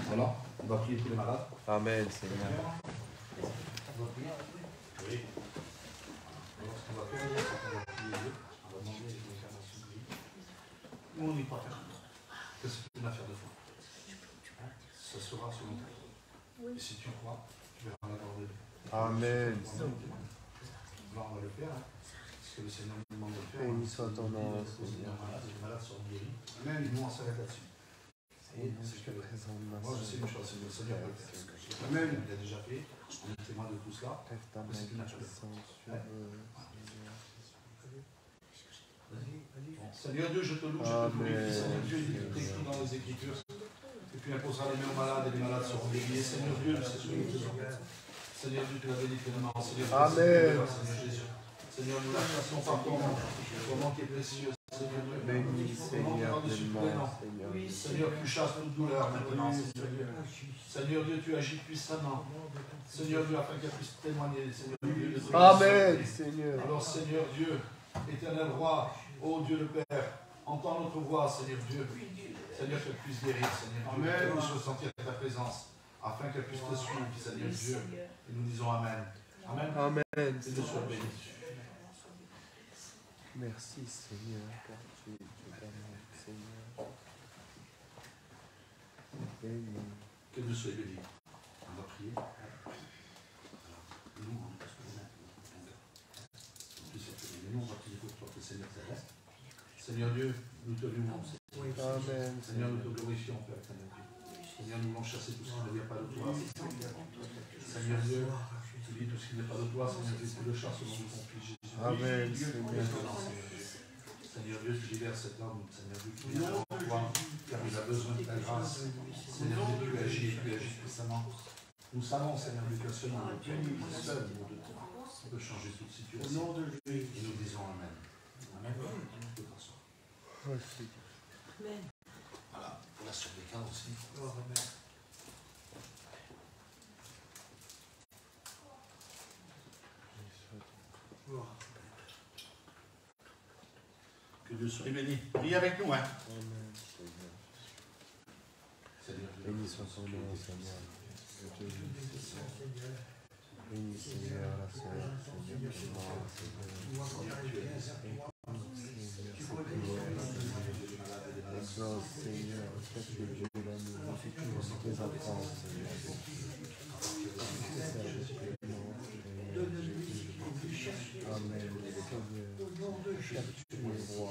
Voilà. On va prier pour les malades. Amen, Seigneur. On va prier. Oui. Alors, ce qu'on va faire, c'est qu'on va prier Dieu. On va demander les incarnations de vie. Nous, on n'y croit pas. Qu'est-ce que c'est une affaire de foi? Hein? Ça sera selon toi. Et si tu crois, tu verras la gloire de Dieu. Amen. Là, on va le faire. Hein. Parce que le Seigneur nous demande de le faire. Béni soit ton nom, Seigneur. Les malades sont guéris. Même nous, on s'arrête là-dessus. C'est que moi, je sais une chose, c'est que le Seigneur peut le faire. Même, il l'a déjà fait. On est témoin de tout cela. C'est une affaire de foi. Seigneur Dieu, je te loue, je te glorifie. Seigneur Dieu, il est écrit dans les Écritures. Et puis imposera les mains aux malades et les malades seront guéris. Seigneur Dieu, c'est ce que nous faisons. Seigneur Dieu, tu l'as béni pleinement. Seigneur Dieu, Amen. Seigneur Jésus. Seigneur, nous la chassons par ton nom. Ton nom qui est précieux. Seigneur Dieu, Béni, Seigneur, pleinement, Seigneur. Seigneur, tu chasses toute douleur maintenant, Seigneur Dieu. Seigneur Dieu, tu agis puissamment. Seigneur Dieu, afin qu'elle puisse témoigner, Seigneur Dieu, de ton Amen, Seigneur. Alors, Seigneur Dieu, éternel roi, ô Dieu le Père, entends notre voix, Seigneur Dieu. Seigneur, qu'elle puisse guérir, Seigneur Dieu. Qu'elle puisse ressentir ta présence, afin qu'elle puisse te suivre, Seigneur Dieu. Et nous disons Amen. Amen. Amen. Et Dieu soit béni. Merci, Seigneur, car tu es vraiment, Seigneur. Béni. Que Dieu soit béni. On va prier. Nous, on est nous, on va prier pour toi, que le Seigneur t'aide. Seigneur Dieu, nous te louons. Amen. Seigneur, nous te glorifions, Père, Seigneur Dieu. Seigneur, nous voulons chasser tout ce qui ne vient pas de toi. Seigneur Dieu, tu dis tout ce qui n'est pas de toi, Seigneur Dieu, tu le chasses au nom de ton Fils Jésus. Amen, Seigneur. Seigneur Dieu, tu libères cet homme, Seigneur Dieu, qui vient devant toi, car il a besoin de ta grâce. Seigneur Dieu, tu agis puissamment. Nous savons, Seigneur Dieu, que seul nom de toi, seul nom de toi, peut changer toute situation. Et nous disons Amen. Amen. Amen. Voilà, pour la sœur des cas aussi. Amen. Que Dieu soit béni. Priez avec nous, hein. Amen, Seigneur. Béni soit ton nom, Seigneur. Je te loue, Seigneur. Béni, Seigneur, la sœur, Seigneur, Seigneur, fais que Dieu l'amour, que tu restes tes enfants, Seigneur. Amen, Seigneur. Cher tu es roi.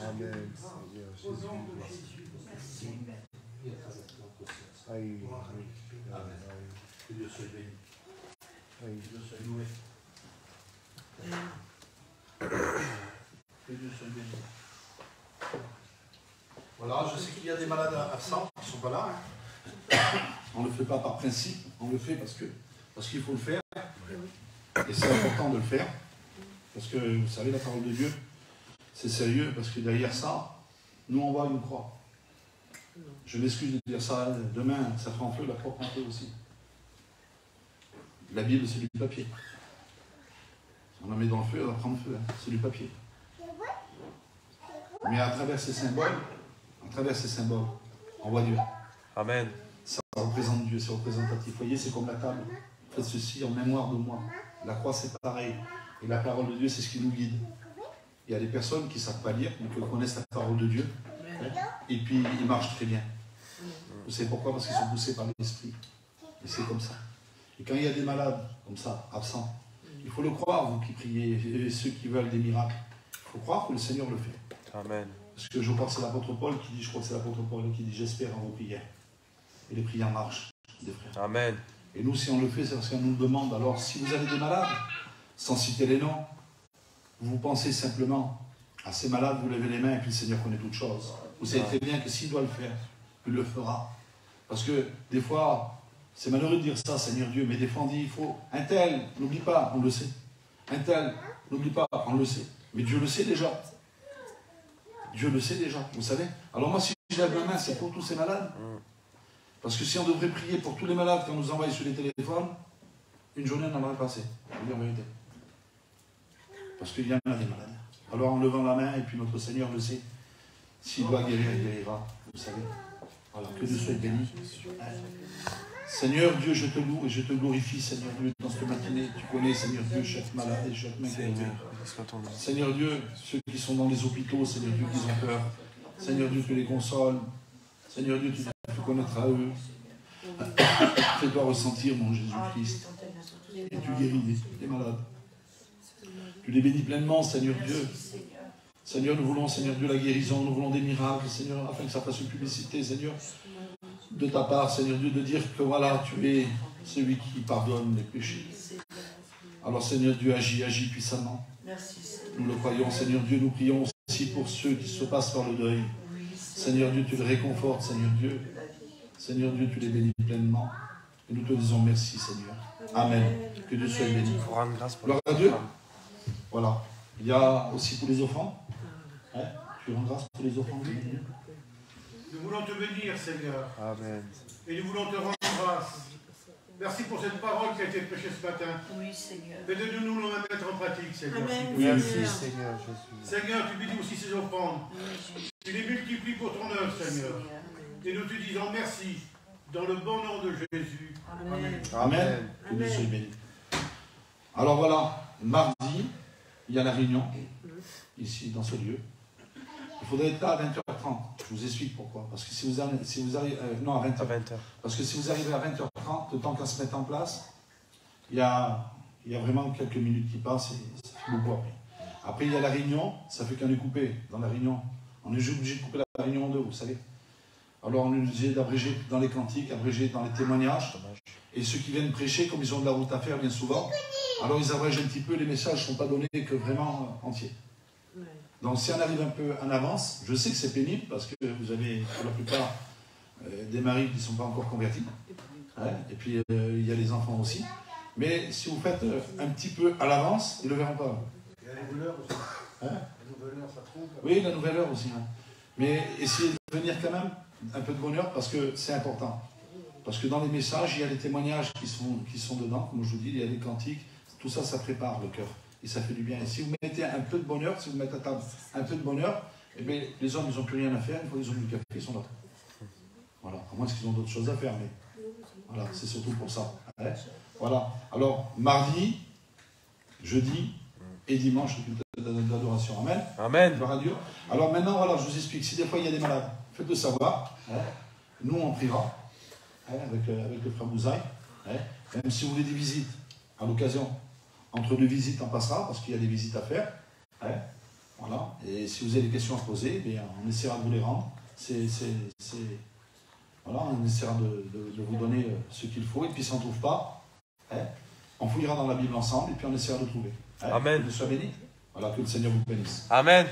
Amen, Seigneur Jésus. Aïe, Amen. Que Dieu soit béni. aïe. Que Dieu soit loué. Que Dieu soit béni. Voilà, je sais qu'il y a des malades absents qui ne sont pas là. Hein. On ne le fait pas par principe, on le fait parce qu'il faut le faire. Et c'est important de le faire. Parce que, vous savez, la parole de Dieu, c'est sérieux, parce que derrière ça, nous on voit une croix. Je m'excuse de dire ça, demain, ça fera en feu, la croix prend en feu aussi. La Bible, c'est du papier. On la met dans le feu, elle va prendre feu, hein. C'est du papier. Mais à travers ces symboles, on voit Dieu. Amen. Ça représente Dieu, c'est représentatif. Vous voyez, c'est comme la table. Faites ceci en mémoire de moi. La croix, c'est pareil. Et la parole de Dieu, c'est ce qui nous guide. Il y a des personnes qui ne savent pas lire, mais qui connaissent la parole de Dieu. Et puis, ils marchent très bien. Vous savez pourquoi? Parce qu'ils sont poussés par l'esprit. Et c'est comme ça. Et quand il y a des malades, comme ça, absents, il faut le croire, vous qui priez, et ceux qui veulent des miracles. Il faut croire que le Seigneur le fait. Amen. Parce que je crois que c'est l'apôtre Paul qui dit, j'espère en vos prières. Et les prières marchent, des frères. Amen. Et nous, si on le fait, c'est parce qu'on nous le demande. Alors, si vous avez des malades, sans citer les noms, vous pensez simplement à ces malades, vous levez les mains et puis le Seigneur connaît toutes choses. Vous savez très bien que s'il doit le faire, il le fera. Parce que des fois, c'est malheureux de dire ça, Seigneur Dieu, mais des fois on dit, il faut un tel, n'oublie pas, on le sait. Un tel, n'oublie pas, on le sait. Mais Dieu le sait déjà. Dieu le sait déjà, vous savez. Alors moi, si je lève ma main, c'est pour tous ces malades. Parce que si on devrait prier pour tous les malades qu'on nous envoie sur les téléphones, une journée n'en aurait pas assez. Je vous dis en vérité. Parce qu'il y en a des malades. Alors en levant la main, et puis notre Seigneur le sait, s'il doit guérir, il guérira. Vous savez. Voilà, que Dieu soit béni. Seigneur Dieu, je te loue et je te glorifie, Seigneur Dieu, dans cette matinée. Tu connais, Seigneur Dieu, chaque malade et chaque main. Seigneur Dieu, ceux qui sont dans les hôpitaux, Seigneur Dieu, qui ont peur. Seigneur Dieu, tu les consoles. Seigneur Dieu, tu fais connaître à eux. Fais-toi ressentir, mon Jésus-Christ. Et tu guéris les malades. Tu les bénis pleinement, Seigneur Dieu. Seigneur, nous voulons, Seigneur Dieu, la guérison. Nous voulons des miracles, Seigneur, afin que ça fasse une publicité, Seigneur, de ta part, Seigneur Dieu, de dire que voilà, tu es celui qui pardonne les péchés. Alors, Seigneur Dieu, agis puissamment. Nous le croyons, Seigneur Dieu. Nous prions aussi pour ceux qui se passent par le deuil. Seigneur Dieu, tu les réconfortes, Seigneur Dieu. Seigneur Dieu, tu les bénis pleinement. Et nous te disons merci, Seigneur. Amen. Que Dieu soit béni. Il faut rendre grâce pour gloire à Dieu. Voilà. Il y a aussi pour les offrandes. Hein? Tu rends grâce pour les offrandes. Nous voulons te bénir, Seigneur. Amen. Et nous voulons te rendre grâce. Merci pour cette parole qui a été prêchée ce matin. Oui, Seigneur. Et de nous la mettre en pratique, Seigneur. Amen. Merci, Seigneur Jésus. Seigneur, tu bénis aussi ces offrandes. Tu les multiplies pour ton œuvre, Seigneur. Et nous te disons merci. Dans le bon nom de Jésus. Amen. Amen. Que Dieu soit béni. Alors voilà, mardi, il y a la réunion, ici, dans ce lieu. Il faudrait être là à 20h30. Je vous explique pourquoi. Parce que si vous arrivez non, à 20h. Parce que si vous arrivez à 20h30, le temps qu'à se mettre en place, il y a vraiment quelques minutes qui passent et ça fait beaucoup après. Après, il y a la réunion, ça fait qu'on est coupé dans la réunion. On est obligé de couper la réunion en deux, vous savez. Alors on est obligé d'abréger dans les cantiques, abréger dans les témoignages. Et ceux qui viennent prêcher, comme ils ont de la route à faire bien souvent, alors ils abrègent un petit peu, les messages ne sont pas donnés que vraiment entiers. Donc si on arrive un peu en avance, je sais que c'est pénible parce que vous avez pour la plupart des maris qui ne sont pas encore convertis. Hein, et puis il y a les enfants aussi. Mais si vous faites un petit peu à l'avance, ils ne le verront pas. Il y a la nouvelle heure aussi. Hein? La nouvelle heure, ça trompe. Oui, la nouvelle heure aussi. Hein. Mais essayez de venir quand même un peu de bonne heure parce que c'est important. Parce que dans les messages, il y a les témoignages qui sont dedans, comme je vous dis, il y a les cantiques, tout ça, ça prépare le cœur. Et ça fait du bien. Et si vous mettez un peu de bonheur, si vous mettez à table un peu de bonheur, eh bien, les hommes, ils n'ont plus rien à faire, une fois qu'ils ont bu le café, ils sont là. Voilà, à moins qu'ils ont d'autres choses à faire, mais voilà, c'est surtout pour ça. Hein? Voilà. Alors, mardi, jeudi et dimanche, le culte d'adoration. Amen. Amen. Gloire à Dieu. Alors maintenant, voilà, je vous explique. Si des fois il y a des malades, faites-le savoir. Hein? Nous, on priera hein, avec le frère Bouzaï. Hein? Même si vous voulez des visites, à l'occasion, entre deux visites, on passera, parce qu'il y a des visites à faire. Hein? Voilà. Et si vous avez des questions à poser, eh bien, on essaiera de vous les rendre. Voilà, on essaiera de vous donner ce qu'il faut. Et puis, si on ne trouve pas, hein, on fouillera dans la Bible ensemble et puis on essaiera de trouver. Hein? Amen. Que Dieu soit béni. Voilà, que le Seigneur vous bénisse. Amen.